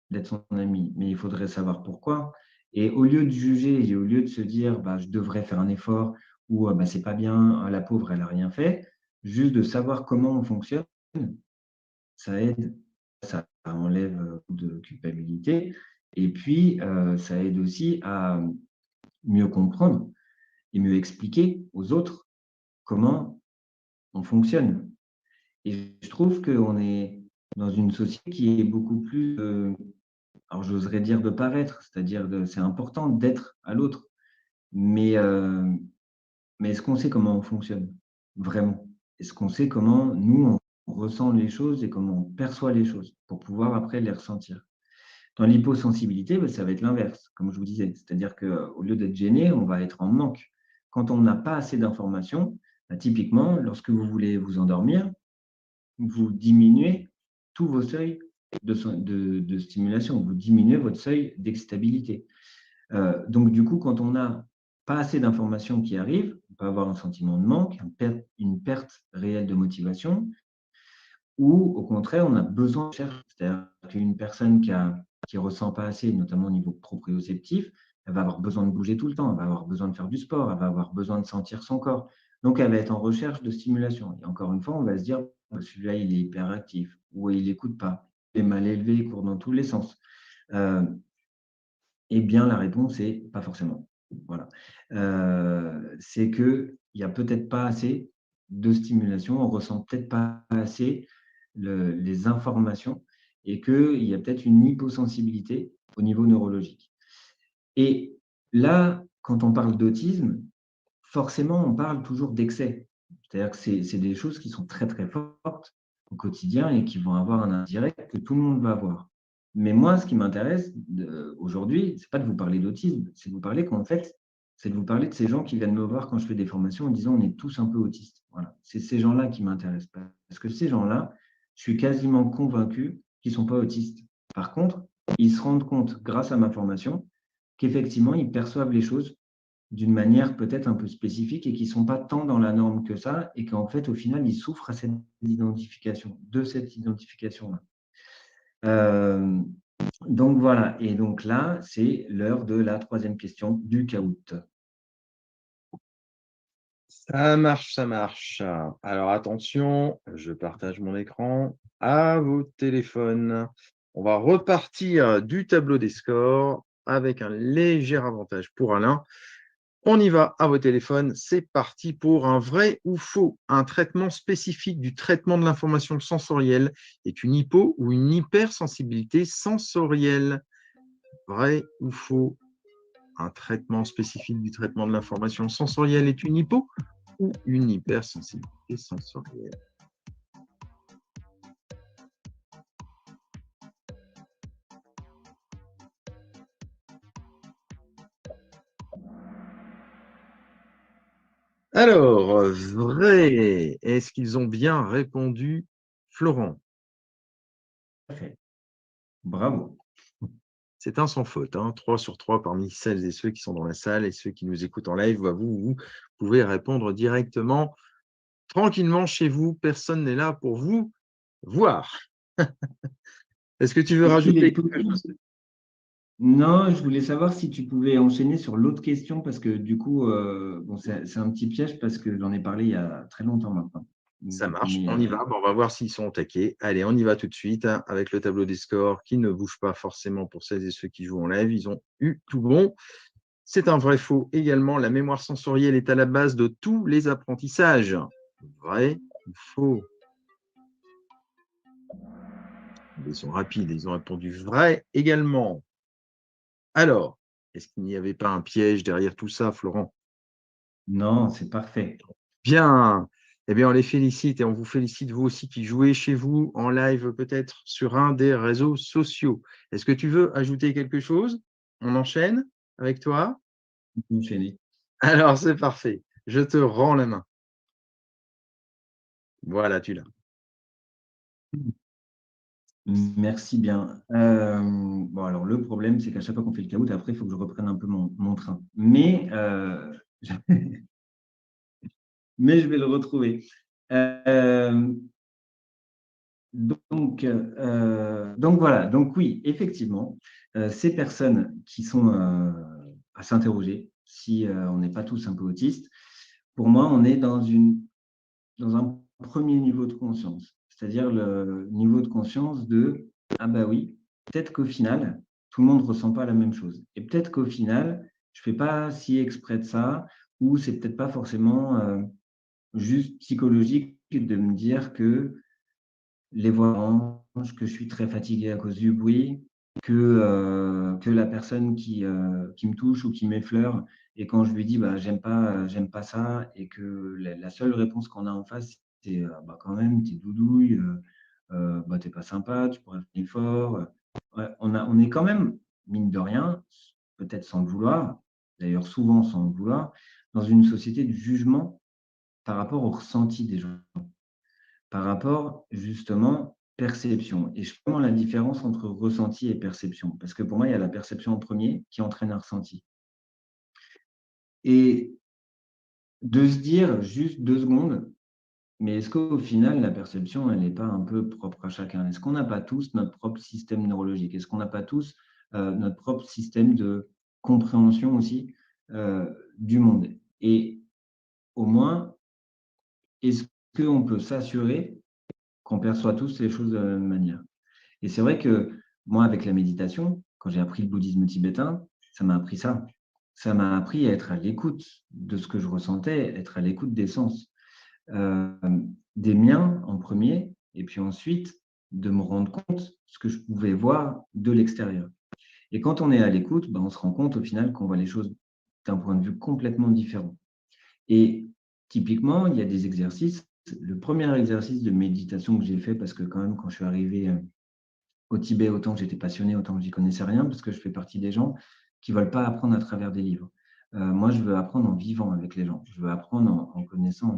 d'être son ami, mais il faudrait savoir pourquoi. Et au lieu de juger et au lieu de se dire je devrais faire un effort ou c'est pas bien, la pauvre, elle n'a rien fait, juste de savoir comment on fonctionne, ça aide, ça enlève de culpabilité. Et puis, ça aide aussi à mieux comprendre et mieux expliquer aux autres comment on fonctionne. Et je trouve qu'on est dans une société qui est beaucoup plus, alors j'oserais dire de paraître, c'est-à-dire c'est important d'être à l'autre, mais, est-ce qu'on sait comment on fonctionne vraiment? Est-ce qu'on sait comment nous, on ressent les choses et comment on perçoit les choses pour pouvoir après les ressentir? Dans l'hyposensibilité, ça va être l'inverse, comme je vous disais. C'est-à-dire qu'au lieu d'être gêné, on va être en manque. Quand on n'a pas assez d'informations, typiquement, lorsque vous voulez vous endormir, vous diminuez tous vos seuils de stimulation, vous diminuez votre seuil d'excitabilité. Donc, du coup, quand on n'a pas assez d'informations qui arrivent, on peut avoir un sentiment de manque, une perte réelle de motivation, ou au contraire, on a besoin de chercher. C'est-à-dire qu'une personne qui ne ressent pas assez, notamment au niveau proprioceptif, elle va avoir besoin de bouger tout le temps, elle va avoir besoin de faire du sport, elle va avoir besoin de sentir son corps. Donc, elle va être en recherche de stimulation. Et encore une fois, on va se dire, celui-là, il est hyperactif, ou il n'écoute pas, il est mal élevé, il court dans tous les sens. Eh bien, la réponse est pas forcément. Voilà. C'est qu'il n'y a peut-être pas assez de stimulation, on ne ressent peut-être pas assez les informations et qu'il y a peut-être une hyposensibilité au niveau neurologique. Et là, quand on parle d'autisme, forcément, on parle toujours d'excès. C'est-à-dire que c'est des choses qui sont très fortes au quotidien et qui vont avoir un indirect que tout le monde va avoir. Mais moi, ce qui m'intéresse aujourd'hui, ce n'est pas de vous parler d'autisme, c'est de vous parler c'est de vous parler de ces gens qui viennent me voir quand je fais des formations en disant on est tous un peu autistes. Voilà. C'est ces gens-là qui m'intéressent. Parce que ces gens-là, je suis quasiment convaincu qu'ils ne sont pas autistes. Par contre, ils se rendent compte, grâce à ma formation, qu'effectivement, ils perçoivent les choses d'une manière peut-être un peu spécifique et qui ne sont pas tant dans la norme que ça, et qu'en fait, au final, ils souffrent de cette identification-là. Donc voilà, et donc là, c'est l'heure de la troisième question du caout. Ça marche, ça marche. Alors attention, je partage mon écran à vos téléphones. On va repartir du tableau des scores avec un léger avantage pour Alain. On y va à vos téléphones. C'est parti pour un vrai ou faux. Un traitement spécifique du traitement de l'information sensorielle est une hypo ou une hypersensibilité sensorielle. Vrai ou faux? Un traitement spécifique du traitement de l'information sensorielle est une hypo ou une hypersensibilité sensorielle? Alors, vrai. Est-ce qu'ils ont bien répondu, Florent? Parfait. Bravo. C'est un sans faute, hein. 3 sur 3 parmi celles et ceux qui sont dans la salle et ceux qui nous écoutent en live. Vous pouvez répondre directement, tranquillement chez vous. Personne n'est là pour vous voir. Est-ce que tu veux Est-ce qu'il est rajouter quelque possible? chose? Non, je voulais savoir si tu pouvais enchaîner sur l'autre question, parce que du coup, bon, c'est un petit piège parce que j'en ai parlé il y a très longtemps maintenant. Ça marche, Mais on y va. Bon, on va voir s'ils sont au taquet. Allez, on y va tout de suite, hein, avec le tableau des scores qui ne bouge pas forcément pour celles et ceux qui jouent en live. Ils ont eu tout bon. C'est un vrai faux également. La mémoire sensorielle est à la base de tous les apprentissages. Vrai ou faux? Ils sont rapides, ils ont répondu vrai également. Alors, est-ce qu'il n'y avait pas un piège derrière tout ça, Florent? non, c'est parfait. Bien. Eh bien, on les félicite et on vous félicite, vous aussi, qui jouez chez vous, en live peut-être, sur un des réseaux sociaux. Est-ce que tu veux ajouter quelque chose? On enchaîne avec toi? Enchaîner. Alors, c'est parfait. Je te rends la main. Voilà, tu l'as. Merci bien. Bon, alors le problème, c'est qu'à chaque fois qu'on fait le caout, après, il faut que je reprenne un peu mon train. Mais je vais le retrouver. Euh, donc voilà, donc oui, effectivement, ces personnes qui sont à s'interroger, si on n'est pas tous un peu autistes, pour moi, on est dans un premier niveau de conscience, c'est-à-dire le niveau de conscience de ah bah oui, peut-être qu'au final, tout le monde ne ressent pas la même chose. Et peut-être qu'au final, je ne fais pas si exprès de ça, ou c'est peut-être pas forcément juste psychologique de me dire que les voix oranges, que je suis très fatigué à cause du bruit, que la personne qui me touche ou qui m'effleure, et quand je lui dis bah, j'aime pas ça, et que la seule réponse qu'on a en face, c'est bah, quand même, t'es doudouille, bah, t'es pas sympa, tu pourrais faire fort. Ouais, on est quand même, mine de rien, peut-être sans le vouloir, d'ailleurs souvent sans le vouloir, dans une société de jugement par rapport au ressenti des gens, par rapport justement perception. Et je fais vraiment la différence entre ressenti et perception, parce que pour moi, il y a la perception en premier qui entraîne un ressenti. Et de se dire juste 2 secondes, mais est-ce qu'au final, la perception, elle n'est pas un peu propre à chacun? Est-ce qu'on n'a pas tous notre propre système neurologique? Est-ce qu'on n'a pas tous notre propre système de compréhension aussi du monde? Et au moins, est-ce qu'on peut s'assurer qu'on perçoit tous les choses de la même manière? Et c'est vrai que moi, avec la méditation, quand j'ai appris le bouddhisme tibétain, ça m'a appris ça. Ça m'a appris à être à l'écoute de ce que je ressentais, être à l'écoute des sens, euh, des miens en premier, et puis ensuite de me rendre compte de ce que je pouvais voir de l'extérieur. Et quand on est à l'écoute, ben, on se rend compte au final qu'on voit les choses d'un point de vue complètement différent. Et typiquement, il y a des exercices. Le premier exercice de méditation que j'ai fait, parce que quand même, quand je suis arrivé au Tibet, autant que j'étais passionné, autant que j'y connaissais rien, parce que je fais partie des gens qui ne veulent pas apprendre à travers des livres. Moi, je veux apprendre en vivant avec les gens. Je veux apprendre en connaissant,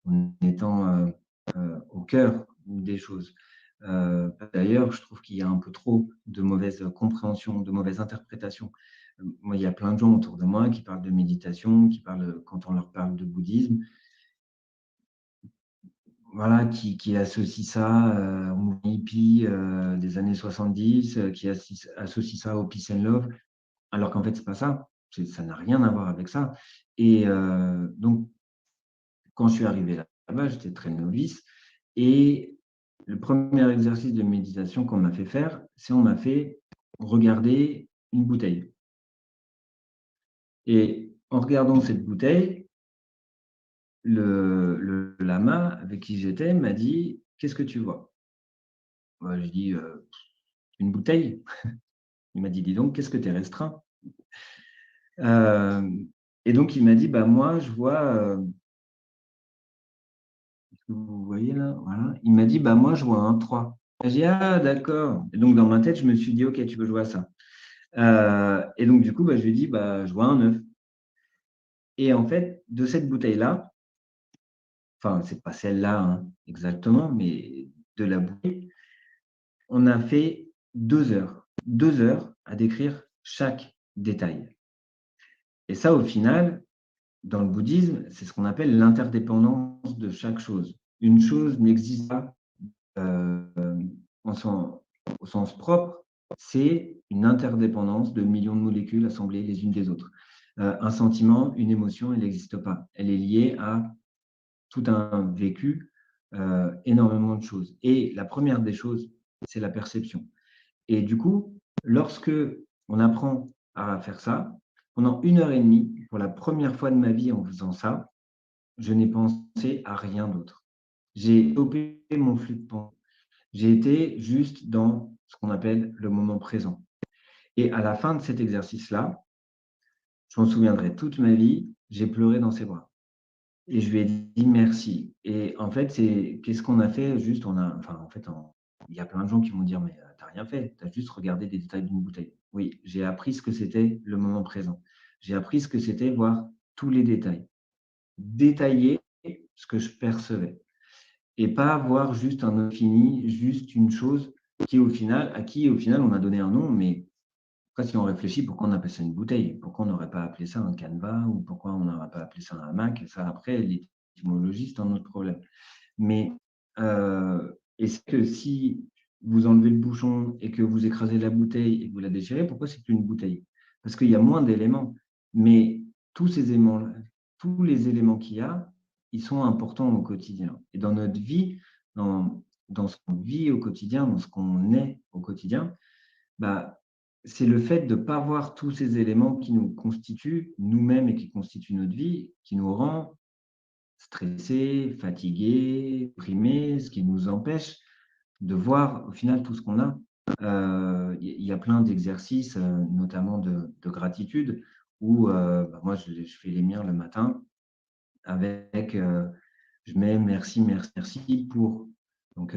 en étant au cœur des choses. D'ailleurs, je trouve qu'il y a un peu trop de mauvaise compréhension, de mauvaise interprétation. Moi, il y a plein de gens autour de moi qui parlent de méditation, qui parlent, quand on leur parle de bouddhisme, voilà, qui associent ça au mouvement hippie des années 70, qui associent ça au peace and love, alors qu'en fait, c'est pas ça. Ça n'a rien à voir avec ça. Et donc, quand je suis arrivé là-bas, j'étais très novice. Et le premier exercice de méditation qu'on m'a fait faire, c'est on m'a fait regarder une bouteille. Et en regardant cette bouteille, le lama avec qui j'étais m'a dit: «Qu'est-ce que tu vois?» Moi, j'ai dit: Une bouteille». Il m'a dit: «Dis donc, qu'est-ce que tu es restreint?» Et donc il m'a dit: «Bah, moi, je vois, vous voyez là? Voilà». Il m'a dit: «Bah, moi, je vois un 3». J'ai dit: «Ah d'accord». Et donc dans ma tête, je me suis dit: «OK, tu veux jouer à ça». Et donc du coup, bah, je lui ai dit: «Bah, je vois un 9». Et en fait, de cette bouteille-là, enfin, c'est pas celle-là, hein, exactement, mais de la bouteille, on a fait 2 heures. 2 heures à décrire chaque détail. Et ça, au final, dans le bouddhisme, c'est ce qu'on appelle l'interdépendance de chaque chose. Une chose n'existe pas euh, en au sens propre, c'est une interdépendance de millions de molécules assemblées les unes des autres. Un sentiment, une émotion, elle n'existe pas. Elle est liée à tout un vécu, énormément de choses. Et la première des choses, c'est la perception. Et du coup, lorsque on apprend à faire ça, pendant 1 heure et demie, pour la première fois de ma vie en faisant ça, je n'ai pensé à rien d'autre. J'ai stoppé mon flux de pensée. J'ai été juste dans ce qu'on appelle le moment présent. Et à la fin de cet exercice-là, je m'en souviendrai toute ma vie, j'ai pleuré dans ses bras. Et je lui ai dit merci. Et en fait, c'est qu'est-ce qu'on a fait? Juste, enfin, en fait, il y a plein de gens qui vont dire, mais tu n'as rien fait, tu as juste regardé des détails d'une bouteille. Oui, j'ai appris ce que c'était le moment présent. J'ai appris ce que c'était voir tous les détails, détailler ce que je percevais et pas voir juste un infini, juste une chose à qui au final on a donné un nom, mais après, si on réfléchit, pourquoi on appelle ça une bouteille? Pourquoi on n'aurait pas appelé ça un canevas ou pourquoi on n'aurait pas appelé ça un hamac? Ça, après, l'étymologie, c'est un autre problème. Mais est-ce que si vous enlevez le bouchon et que vous écrasez la bouteille et que vous la déchirez, pourquoi c'est plus une bouteille? Parce qu'il y a moins d'éléments. Mais tous ces éléments, tous les éléments qu'il y a, ils sont importants au quotidien. Et dans notre vie, dans ce qu'on vit au quotidien, dans ce qu'on est au quotidien, bah, c'est le fait de ne pas voir tous ces éléments qui nous constituent nous-mêmes et qui constituent notre vie, qui nous rend stressés, fatigués, déprimés, ce qui nous empêche de voir au final tout ce qu'on a. Il y a plein d'exercices, notamment de gratitude, où bah, moi je fais les miens le matin avec, je mets merci, merci, merci pour. Donc,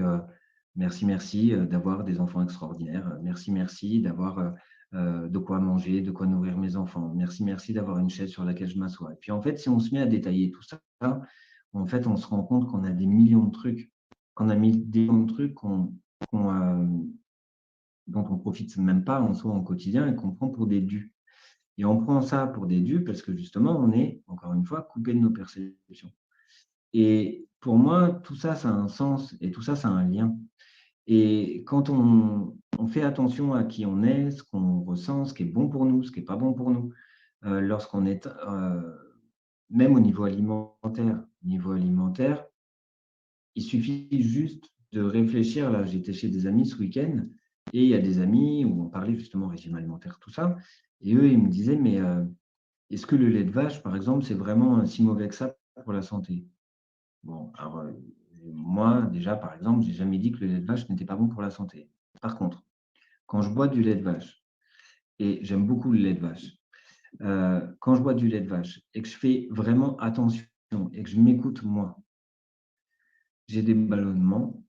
merci, merci d'avoir des enfants extraordinaires. Merci, merci d'avoir de quoi manger, de quoi nourrir mes enfants. Merci, merci d'avoir une chaise sur laquelle je m'assois. Et puis, en fait, si on se met à détailler tout ça, en fait, on se rend compte qu'on a des millions de trucs, qu'on a mis des millions de trucs dont on ne profite même pas en soi au quotidien et qu'on prend pour des dus. Et on prend ça pour des dus parce que justement, on est, encore une fois, coupé de nos perceptions. Et pour moi, tout ça, ça a un sens et tout ça, ça a un lien. Et quand on fait attention à qui on est, ce qu'on ressent, ce qui est bon pour nous, ce qui n'est pas bon pour nous, lorsqu'on est, même au niveau alimentaire, il suffit juste de réfléchir. Là, j'étais chez des amis ce week-end et il y a des amis où on parlait justement régime alimentaire, tout ça. Et eux, ils me disaient, mais est-ce que le lait de vache, par exemple, c'est vraiment si mauvais que ça pour la santé? Bon, alors, moi, déjà, par exemple, j'ai jamais dit que le lait de vache n'était pas bon pour la santé. Par contre, quand je bois du lait de vache, et j'aime beaucoup le lait de vache, quand je bois du lait de vache et que je fais vraiment attention et que je m'écoute moi, j'ai des ballonnements,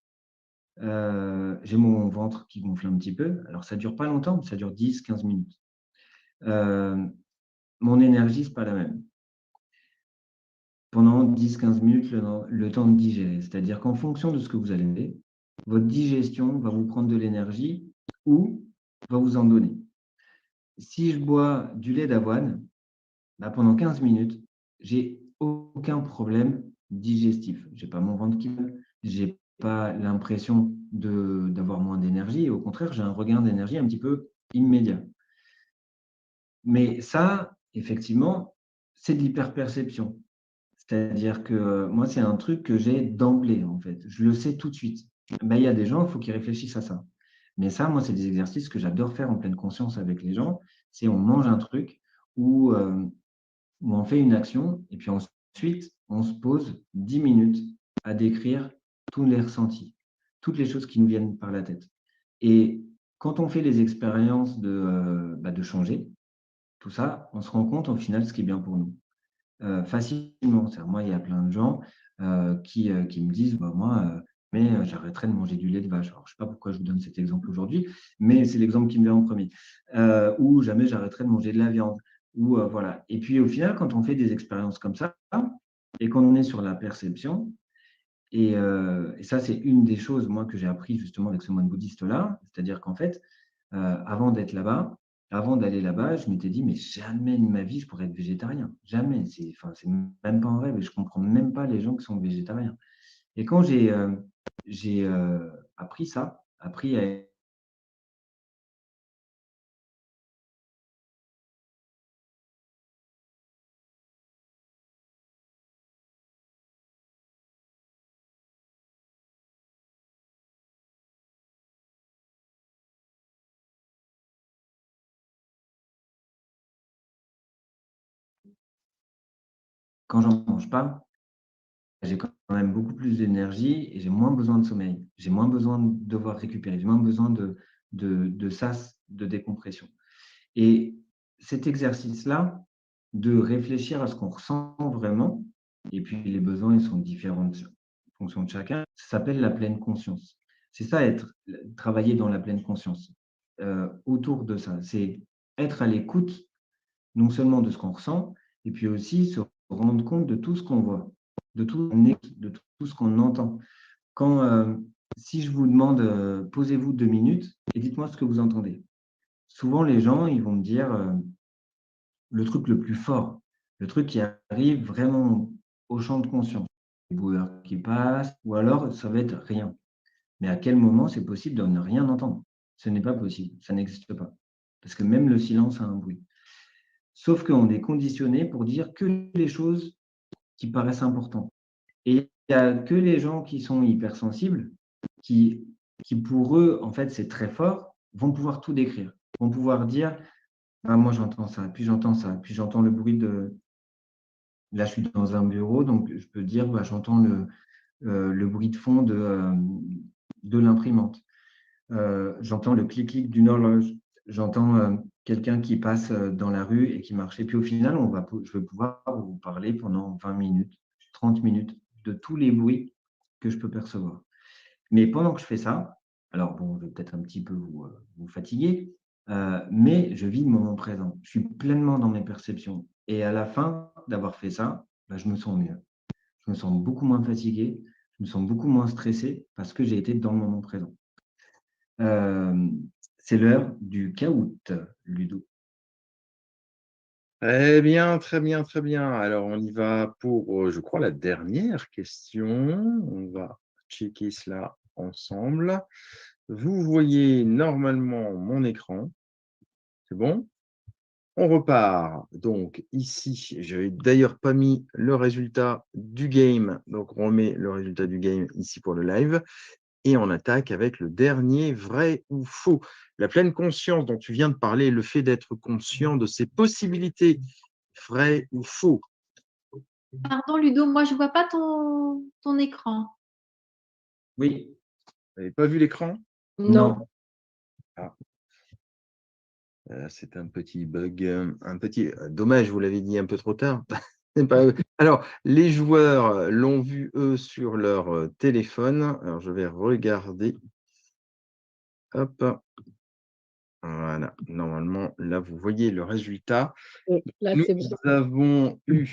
j'ai mon ventre qui gonfle un petit peu. Alors, ça dure pas longtemps, mais ça dure 10, 15 minutes. Mon énergie, c'est pas la même. Pendant 10, 15 minutes, le temps de digérer. C'est-à-dire qu'en fonction de ce que vous allez votre digestion va vous prendre de l'énergie ou va vous en donner. Si je bois du lait d'avoine, bah, pendant 15 minutes, j'ai aucun problème digestif. J'ai pas mon ventre qui me, j'ai pas l'impression d'avoir moins d'énergie. Au contraire, j'ai un regain d'énergie un petit peu immédiat. Mais ça, effectivement, c'est de l'hyperperception. C'est-à-dire que moi, c'est un truc que j'ai d'emblée, en fait. Je le sais tout de suite. Ben, il y a des gens, il faut qu'ils réfléchissent à ça. Mais ça, moi, c'est des exercices que j'adore faire en pleine conscience avec les gens. C'est on mange un truc ou où on fait une action et puis ensuite, on se pose 10 minutes à décrire tous les ressentis, toutes les choses qui nous viennent par la tête. Et quand on fait les expériences de changer tout ça, on se rend compte au final ce qui est bien pour nous. Facilement. C'est-à-dire, moi, il y a plein de gens qui me disent, bah, moi, j'arrêterai de manger du lait de vache. Alors, je ne sais pas pourquoi je vous donne cet exemple aujourd'hui, mais c'est l'exemple qui me vient en premier. Ou jamais j'arrêterai de manger de la viande. Ou voilà. Et puis, au final, quand on fait des expériences comme ça, et qu'on est sur la perception, et ça, c'est une des choses, moi, que j'ai appris justement avec ce moine bouddhiste-là, c'est-à-dire qu'en fait, avant d'être là-bas, avant d'aller là-bas, je m'étais dit: «Mais jamais de ma vie, je pourrais être végétarien. Jamais, c'est même pas un rêve et je comprends même pas les gens qui sont végétariens» et quand j'ai appris ça, appris à quand j'en mange pas, j'ai quand même beaucoup plus d'énergie et j'ai moins besoin de sommeil. J'ai moins besoin de devoir récupérer, j'ai moins besoin de sas, de décompression. Et cet exercice-là, de réfléchir à ce qu'on ressent vraiment, et puis les besoins, ils sont différents en fonction de chacun, ça s'appelle la pleine conscience. C'est ça, travailler dans la pleine conscience. Autour de ça, c'est être à l'écoute, non seulement de ce qu'on ressent, et puis aussi se rendre compte de tout ce qu'on voit, de tout ce qu'on entend. Quand, si je vous demande, posez-vous 2 minutes et dites-moi ce que vous entendez. Souvent, les gens, ils vont me dire, le truc le plus fort, le truc qui arrive vraiment au champ de conscience. Les boueurs qui passent ou alors ça va être rien. Mais à quel moment c'est possible de ne rien entendre? Ce n'est pas possible, ça n'existe pas. Parce que même le silence a un bruit. Sauf qu'on est conditionné pour dire que les choses qui paraissent importantes. Et il y a que les gens qui sont hypersensibles, qui qui pour eux, en fait, c'est très fort, vont pouvoir tout décrire. Vont pouvoir dire: «Ah moi j'entends ça, puis j'entends ça, puis j'entends le bruit de». Là, je suis dans un bureau, donc je peux dire, bah, j'entends le bruit de fond de l'imprimante. J'entends le clic-clic d'une horloge. J'entends, quelqu'un qui passe, dans la rue et qui marche et puis au final, je vais pouvoir vous parler pendant 20 minutes, 30 minutes de tous les bruits que je peux percevoir. Mais pendant que je fais ça, alors bon, je vais peut-être un petit peu vous fatiguer, mais je vis le moment présent. Je suis pleinement dans mes perceptions et à la fin d'avoir fait ça, bah, je me sens mieux. Je me sens beaucoup moins fatigué, je me sens beaucoup moins stressé parce que j'ai été dans le moment présent. C'est l'heure du caout, Ludo. Très bien, très bien, très bien. Alors, on y va pour, je crois, la dernière question. On va checker cela ensemble. Vous voyez normalement mon écran. C'est bon? On repart. Donc ici, je n'avais d'ailleurs pas mis le résultat du game. Donc on remet le résultat du game ici pour le live. Et on attaque avec le dernier, vrai ou faux. La pleine conscience dont tu viens de parler, le fait d'être conscient de ses possibilités, vrai ou faux. Pardon, Ludo, moi, je vois pas ton écran. Oui, Vous n'avez pas vu l'écran? non. Ah, c'est un petit bug, dommage, vous l'avez dit un peu trop tard. C'est pas alors, les joueurs l'ont vu, eux, sur leur téléphone. Alors, je vais regarder. Hop, voilà. Normalement, là, vous voyez le résultat. Oui, là, Nous c'est bon. avons eu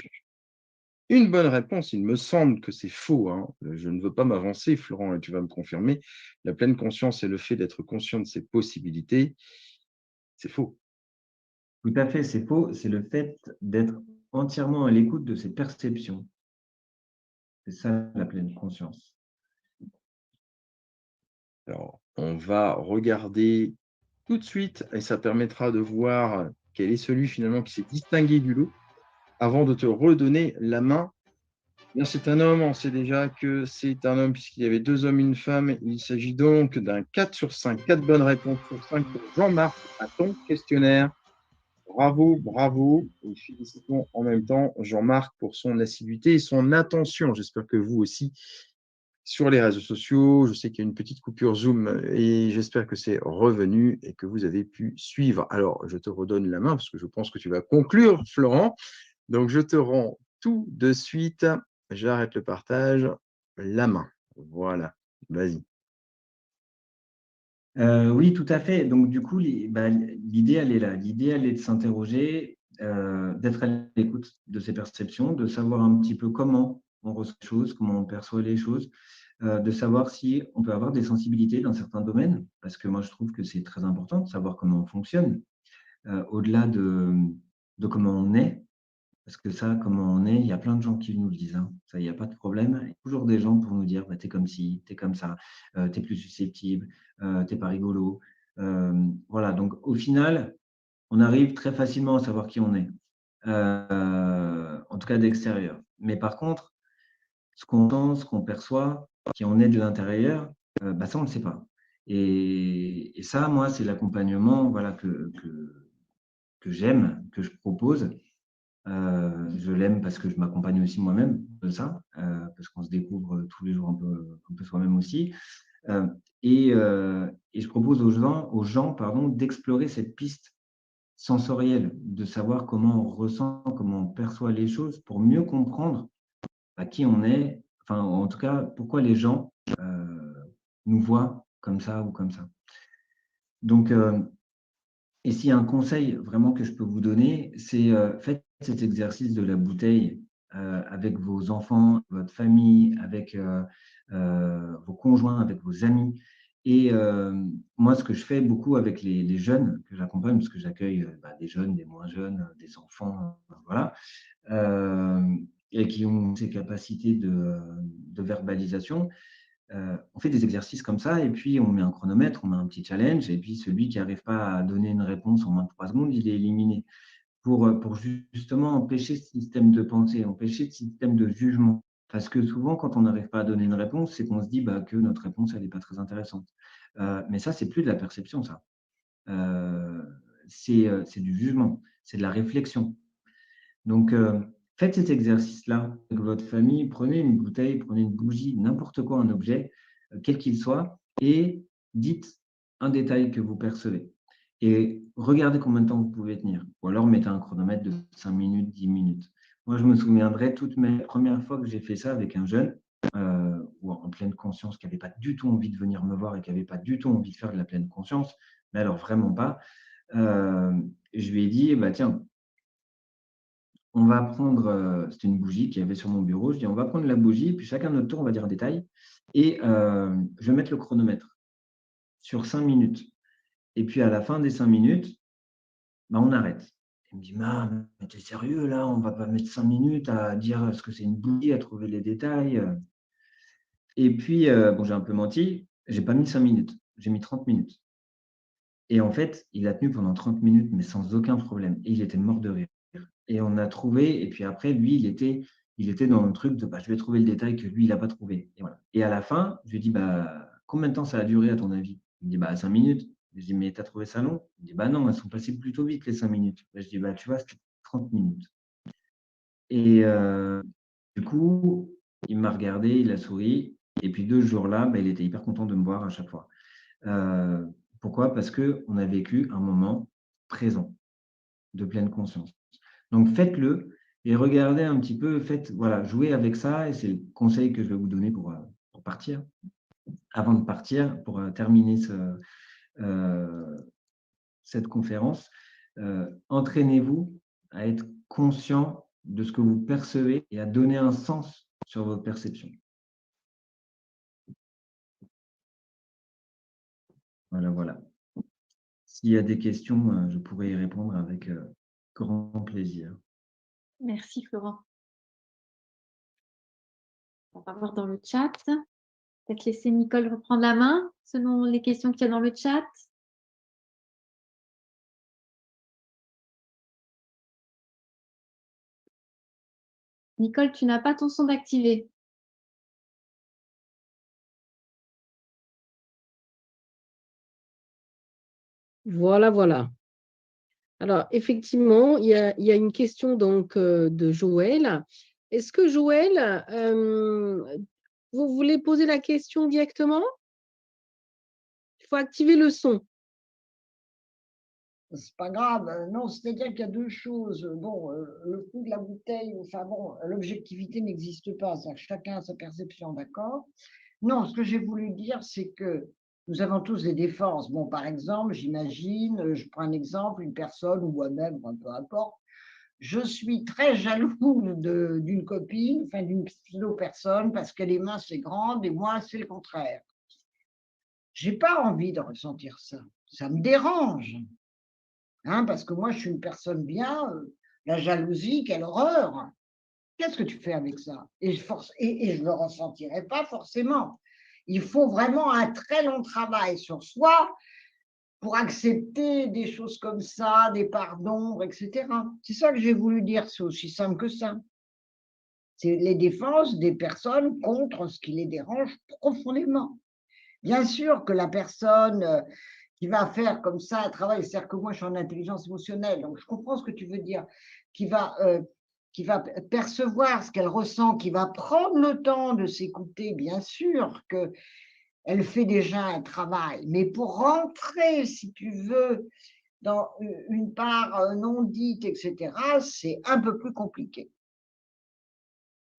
une bonne réponse. Il me semble que c'est faux, hein. Je ne veux pas m'avancer, Florent, et tu vas me confirmer. La pleine conscience et le fait d'être conscient de ses possibilités, c'est faux. Tout à fait, c'est faux. C'est le fait d'être entièrement à l'écoute de ses perceptions. C'est ça la pleine conscience. Alors, on va regarder tout de suite et ça permettra de voir quel est celui finalement qui s'est distingué du lot avant de te redonner la main. Bien, c'est un homme, on sait déjà que c'est un homme puisqu'il y avait 2 hommes et une femme. Il s'agit donc d'un 4 sur 5, 4 bonnes réponses sur 5 pour Jean-Marc à ton questionnaire. Bravo, bravo et félicitons en même temps Jean-Marc pour son assiduité et son attention. J'espère que vous aussi sur les réseaux sociaux. Je sais qu'il y a une petite coupure Zoom et j'espère que c'est revenu et que vous avez pu suivre. Alors, je te redonne la main parce que je pense que tu vas conclure, Florent. Donc, je te rends tout de suite. J'arrête le partage. La main. Voilà. Vas-y. Oui, tout à fait. Donc, du coup, l'idée, elle est là. L'idée, elle est de s'interroger, d'être à l'écoute de ses perceptions, de savoir un petit peu comment on ressent les choses, comment on perçoit les choses, de savoir si on peut avoir des sensibilités dans certains domaines, parce que moi, je trouve que c'est très important de savoir comment on fonctionne, au-delà de comment on est. Parce que ça, comment on est, il y a plein de gens qui nous le disent, hein. Ça, il y a pas de problème. Il y a toujours des gens pour nous dire: «Bah, tu es comme ci, tu es comme ça, tu es plus susceptible, tu es pas rigolo». Voilà, donc au final, on arrive très facilement à savoir qui on est, en tout cas d'extérieur. Mais par contre, ce qu'on pense, ce qu'on perçoit, qui on est de l'intérieur, bah, ça, on ne le sait pas. Et ça, moi, c'est l'accompagnement, voilà, que j'aime, que je propose. Je l'aime parce que je m'accompagne aussi moi-même de ça, parce qu'on se découvre tous les jours un peu soi-même aussi. Heu et je propose aux gens pardon, d'explorer cette piste sensorielle, de savoir comment on ressent, comment on perçoit les choses pour mieux comprendre, bah, qui on est, enfin, en tout cas, pourquoi les gens, nous voient comme ça ou comme ça. Donc et s'il y a un conseil vraiment que je peux vous donner, c'est, faites cet exercice de la bouteille, avec vos enfants, votre famille, avec, vos conjoints, avec vos amis et moi, ce que je fais beaucoup avec les jeunes que j'accompagne, parce que j'accueille, bah, des jeunes, des moins jeunes, des enfants, voilà, et qui ont ces capacités de verbalisation. On fait des exercices comme ça et puis on met un chronomètre, on met un petit challenge et puis celui qui n'arrive pas à donner une réponse en moins de 3 secondes, il est éliminé. Pour justement empêcher ce système de pensée, empêcher ce système de jugement. Parce que souvent, quand on n'arrive pas à donner une réponse, c'est qu'on se dit, bah, que notre réponse, elle est pas très intéressante. Mais ça, c'est plus de la perception, ça. Heu, c'est du jugement, c'est de la réflexion. Donc, faites cet exercice-là avec votre famille. Prenez une bouteille, prenez une bougie, n'importe quoi, un objet, quel qu'il soit, et dites un détail que vous percevez. Et regardez combien de temps vous pouvez tenir. Ou alors mettez un chronomètre de 5 minutes, 10 minutes. Moi, je me souviendrai toutes mes premières fois que j'ai fait ça avec un jeune, ou en pleine conscience, qui n'avait pas du tout envie de venir me voir et qui n'avait pas du tout envie de faire de la pleine conscience, mais alors vraiment pas. Je lui ai dit: «Bah, tiens, on va prendre, c'était une bougie qu'il y avait sur mon bureau. Je dis: «On va prendre la bougie, puis chacun notre tour, on va dire un détail et je vais mettre le chronomètre sur 5 minutes et puis à la fin des 5 minutes, bah, on arrête». Il me dit: mais tu es sérieux là? On va pas mettre 5 minutes à dire ce que c'est une bougie, à trouver les détails?» Et puis, bon, j'ai un peu menti, j'ai pas mis 5 minutes, j'ai mis 30 minutes et en fait, il a tenu pendant 30 minutes, mais sans aucun problème et il était mort de rire. Et on a trouvé et puis après lui, il était dans le truc de: «Bah, je vais trouver le détail que lui, il a pas trouvé» et voilà. Et à la fin, je lui dis: «Bah, combien de temps ça a duré à ton avis?» Il me dit: «Bah, 5 minutes». Je dis: «Mais tu as trouvé ça long?» Il me dit: «Bah, non, elles sont passées plutôt vite les 5 minutes». Bah, je dis: «Bah, tu vois, c'était 30 minutes» et du coup, il m'a regardé, il a souri et puis de ce jour-là, bah, il était hyper content de me voir à chaque fois. Heu, Pourquoi? Parce qu'on a vécu un moment présent, de pleine conscience. Donc faites-le et regardez un petit peu, faites voilà, jouez avec ça et c'est le conseil que je vais vous donner pour partir. Avant de partir, pour, terminer heu, cette conférence, entraînez-vous à être conscient de ce que vous percevez et à donner un sens sur votre perception. Voilà, voilà. S'il y a des questions, je pourrais y répondre avec grand plaisir. Merci Florent. On va voir dans le chat. Peut-être laisser Nicole reprendre la main selon les questions qu'il y a dans le chat. Nicole, tu n'as pas ton son d'activer. Voilà, voilà. Alors, effectivement, il y a une question donc de Joël. Est-ce que Joël, vous voulez poser la question directement? Il faut activer le son. C'est pas grave. Non, c'est-à-dire qu'il y a deux choses. Bon, le coup de la bouteille, enfin bon, l'objectivité n'existe pas. C'est-à-dire que chacun a sa perception, d'accord? Non, ce que j'ai voulu dire, c'est que nous avons tous des défenses. Bon, par exemple, j'imagine, je prends un exemple, une personne ou moi-même, enfin, peu importe, je suis très jaloux d'une copine, enfin d'une pseudo-personne, parce qu'elle est mince et grande, et moi, c'est le contraire. J'ai pas envie de ressentir ça. Ça me dérange. Hein, parce que moi, je suis une personne bien, la jalousie, quelle horreur! Qu'est-ce que tu fais avec ça? Et je ne le ressentirai pas forcément. Il faut vraiment un très long travail sur soi pour accepter des choses comme ça, des parts d'ombre, etc. C'est ça que j'ai voulu dire, c'est aussi simple que ça. C'est les défenses des personnes contre ce qui les dérange profondément. Bien sûr que la personne qui va faire comme ça un travail, c'est-à-dire que moi je suis en intelligence émotionnelle, donc je comprends ce que tu veux dire, qui va, qui va percevoir ce qu'elle ressent, qui va prendre le temps de s'écouter, bien sûr qu'elle fait déjà un travail, mais pour rentrer, si tu veux, dans une part non dite, etc., c'est un peu plus compliqué.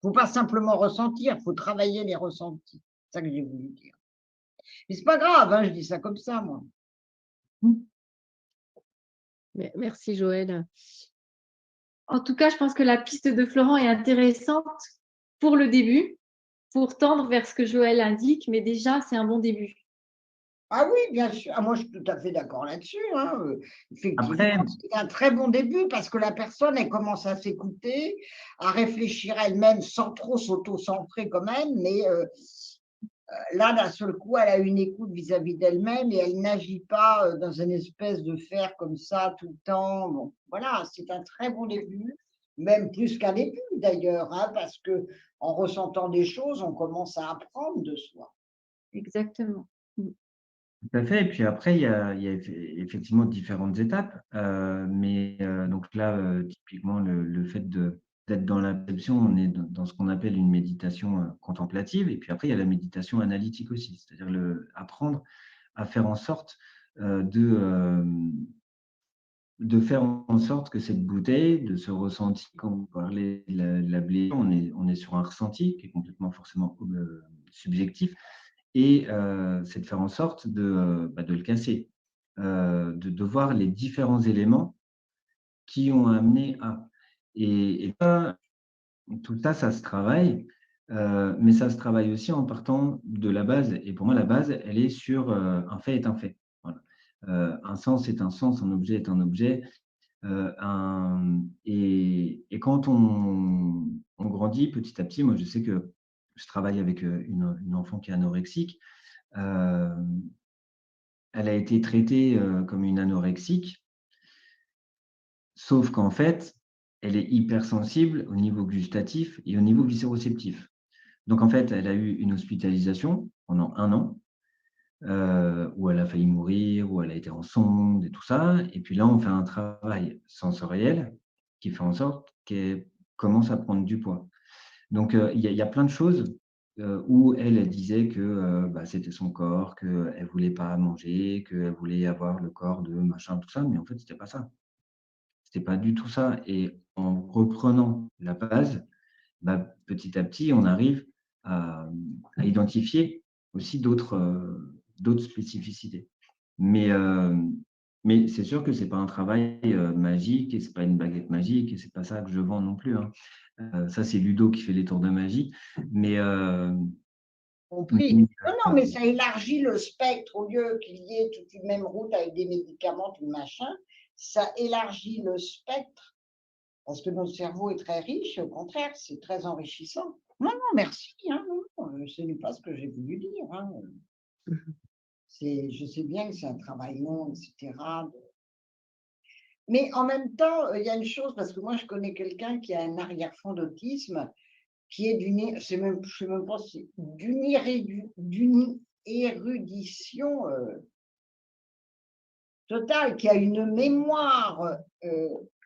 Il ne faut pas simplement ressentir, il faut travailler les ressentis. C'est ça que j'ai voulu dire. Mais c'est pas grave, hein, je dis ça comme ça, moi. Merci Joël. En tout cas, je pense que la piste de Florent est intéressante pour le début, pour tendre vers ce que Joël indique, mais déjà, c'est un bon début. Ah oui, bien sûr. Ah, moi, je suis tout à fait d'accord là-dessus, hein. Effectivement, Après, c'est un très bon début parce que la personne, elle commence à s'écouter, à réfléchir elle-même sans trop s'auto-centrer quand même, mais là, d'un seul coup, elle a une écoute vis-à-vis d'elle-même et elle n'agit pas dans une espèce de faire comme ça tout le temps. Bon, voilà, c'est un très bon début, même plus qu'un début d'ailleurs, hein, parce que en ressentant des choses, on commence à apprendre de soi. Exactement. tout à fait. Et puis après, il y a effectivement différentes étapes. Donc là, typiquement, le fait d'être dans la perception, on est dans ce qu'on appelle une méditation contemplative. Et puis après, il y a la méditation analytique aussi, c'est-à-dire apprendre à faire en sorte de faire en sorte que cette bouteille, de ce ressenti, quand vous parlez de la blessure, on est sur un ressenti qui est complètement forcément subjectif, et c'est de faire en sorte de le casser, de voir les différents éléments qui ont amené à. Et ça, tout ça, ça se travaille, mais ça se travaille aussi en partant de la base. Et pour moi, la base, elle est sur un fait est un fait. Voilà. Un sens est un sens, un objet est un objet. Et quand on grandit petit à petit, moi je sais que je travaille avec une enfant qui est anorexique. Elle a été traitée comme une anorexique, sauf qu'en fait, elle est hypersensible au niveau gustatif et au niveau viscéroceptif. Donc en fait, elle a eu une hospitalisation pendant 1 an, où elle a failli mourir, où elle a été en sonde et tout ça. Et puis là, on fait un travail sensoriel qui fait en sorte qu'elle commence à prendre du poids. Donc, il y a plein de choses où elle disait que c'était son corps, qu'elle ne voulait pas manger, qu'elle voulait avoir le corps de machin, tout ça. Mais en fait, ce n'était pas ça. Ce n'était pas du tout ça. Et en reprenant la base, petit à petit, on arrive à identifier aussi d'autres spécificités. Mais Mais c'est sûr que ce n'est pas un travail magique et ce n'est pas une baguette magique et ce n'est pas ça que je vends non plus, hein. Ça, c'est Ludo qui fait les tours de magie. Mais Compris. Non, mais ça élargit le spectre au lieu qu'il y ait toute une même route avec des médicaments, tout le machin. Ça élargit le spectre parce que notre cerveau est très riche. Au contraire, c'est très enrichissant. Non, non, merci. Hein, non, ce n'est pas ce que j'ai voulu dire. Hein. Je sais bien que c'est un travail long, etc. Mais en même temps, il y a une chose, parce que moi, je connais quelqu'un qui a un arrière-fond d'autisme, qui est je sais même pas si d'une érudition totale, qui a une mémoire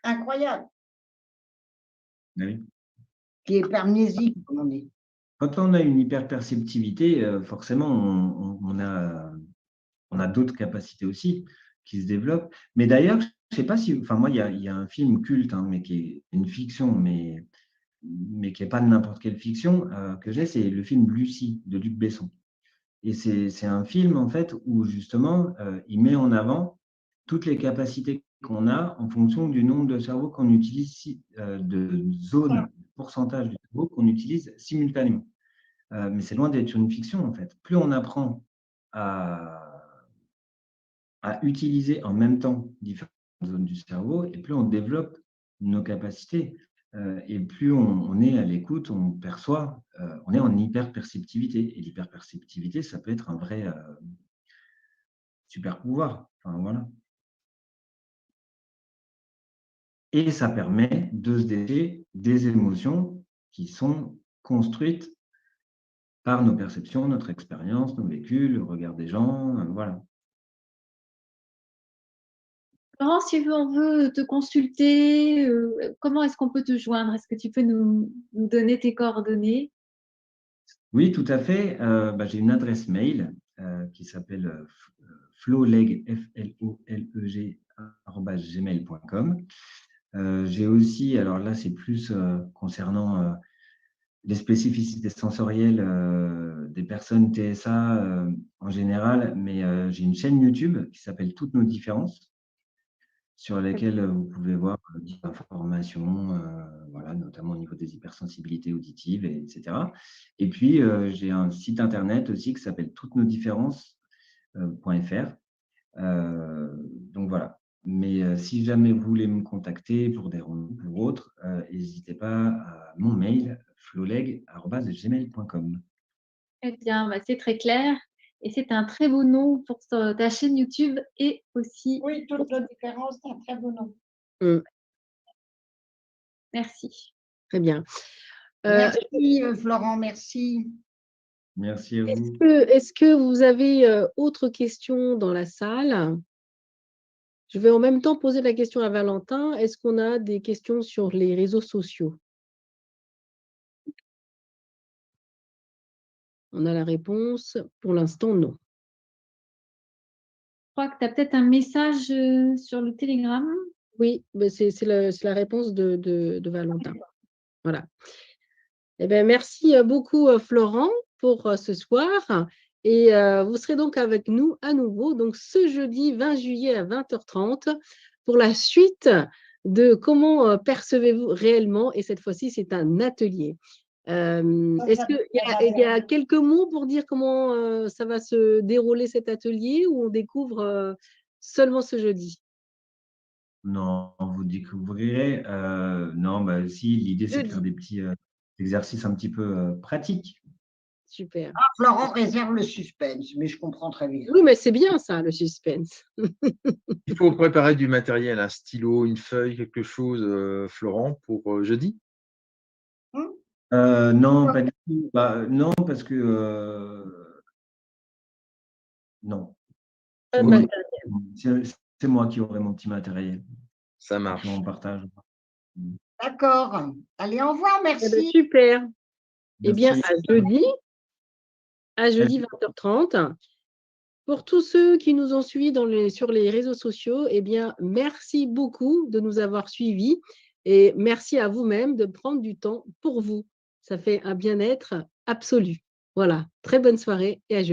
incroyable, oui. qui est hypermnésique, comme on dit. Quand on a une hyperperceptivité, forcément, on a d'autres capacités aussi qui se développent. Mais d'ailleurs, je ne sais pas si… Enfin, moi, il y a un film culte, hein, mais qui est une fiction, mais qui n'est pas n'importe quelle fiction, que j'ai, c'est le film Lucie de Luc Besson. Et c'est un film, en fait, où justement, il met en avant toutes les capacités qu'on a en fonction du nombre de cerveaux qu'on utilise, de zones, de pourcentage du cerveau qu'on utilise simultanément. Mais c'est loin d'être une fiction, en fait. Plus on apprend à utiliser en même temps différentes zones du cerveau, et plus on développe nos capacités, et plus on est à l'écoute, on perçoit, on est en hyperperceptivité. Et l'hyperperceptivité, ça peut être un vrai super pouvoir. Enfin, voilà. Et ça permet de se détacher des émotions qui sont construites par nos perceptions, notre expérience, nos vécus, le regard des gens, voilà. Florent, si on veut te consulter, comment est-ce qu'on peut te joindre? Est-ce que tu peux nous donner tes coordonnées? Oui, tout à fait. J'ai une adresse mail qui s'appelle floleg, FLOLEG, @gmail.com. J'ai aussi, alors là, c'est plus concernant les spécificités sensorielles des personnes TSA en général, mais j'ai une chaîne YouTube qui s'appelle Toutes nos différences, sur lesquelles vous pouvez voir des informations, voilà, notamment au niveau des hypersensibilités auditives, etc. Et puis, j'ai un site internet aussi qui s'appelle toutenosdifférences.fr. Donc voilà. Mais si jamais vous voulez me contacter pour des rendez-vous ou autres, n'hésitez pas à mon mail floleg@gmail.com. Eh bien, c'est très clair. Et c'est un très beau nom pour ta chaîne YouTube et aussi. Oui, toute la différence, c'est un très beau nom. Merci. Très bien. Merci, Florent, merci. Merci à vous. Est-ce que vous avez autre question dans la salle? Je vais en même temps poser la question à Valentin. Est-ce qu'on a des questions sur les réseaux sociaux? On a la réponse. Pour l'instant, non. Je crois que tu as peut-être un message sur le Telegram. Oui, mais c'est la réponse de Valentin. Voilà. Eh bien, merci beaucoup, Florent, pour ce soir. Et vous serez donc avec nous à nouveau, donc ce jeudi 20 juillet à 20h30, pour la suite de comment percevez-vous réellement. Et cette fois-ci, c'est un atelier. Est-ce qu'il y a quelques mots pour dire comment ça va se dérouler cet atelier, ou on découvre seulement ce jeudi? Non, vous découvrirez. Non, si, l'idée, c'est de faire des petits exercices un petit peu pratiques. Super. Florent réserve le suspense, mais je comprends très bien. Oui, mais c'est bien ça, le suspense. Il faut préparer du matériel, un stylo, une feuille, quelque chose, Florent, pour jeudi? Non, pas du tout. Non, parce que non. Pas de Oui, matériel. c'est moi qui aurai mon petit matériel. Ça Puis marche. on partage. D'accord. Allez, au revoir, Eh ben, merci. super. Eh bien, Merci. à jeudi 20h30. Pour tous ceux qui nous ont suivis sur les réseaux sociaux, eh bien, merci beaucoup de nous avoir suivis, et merci à vous-même de prendre du temps pour vous. Ça fait un bien-être absolu. Voilà, très bonne soirée et à jeudi.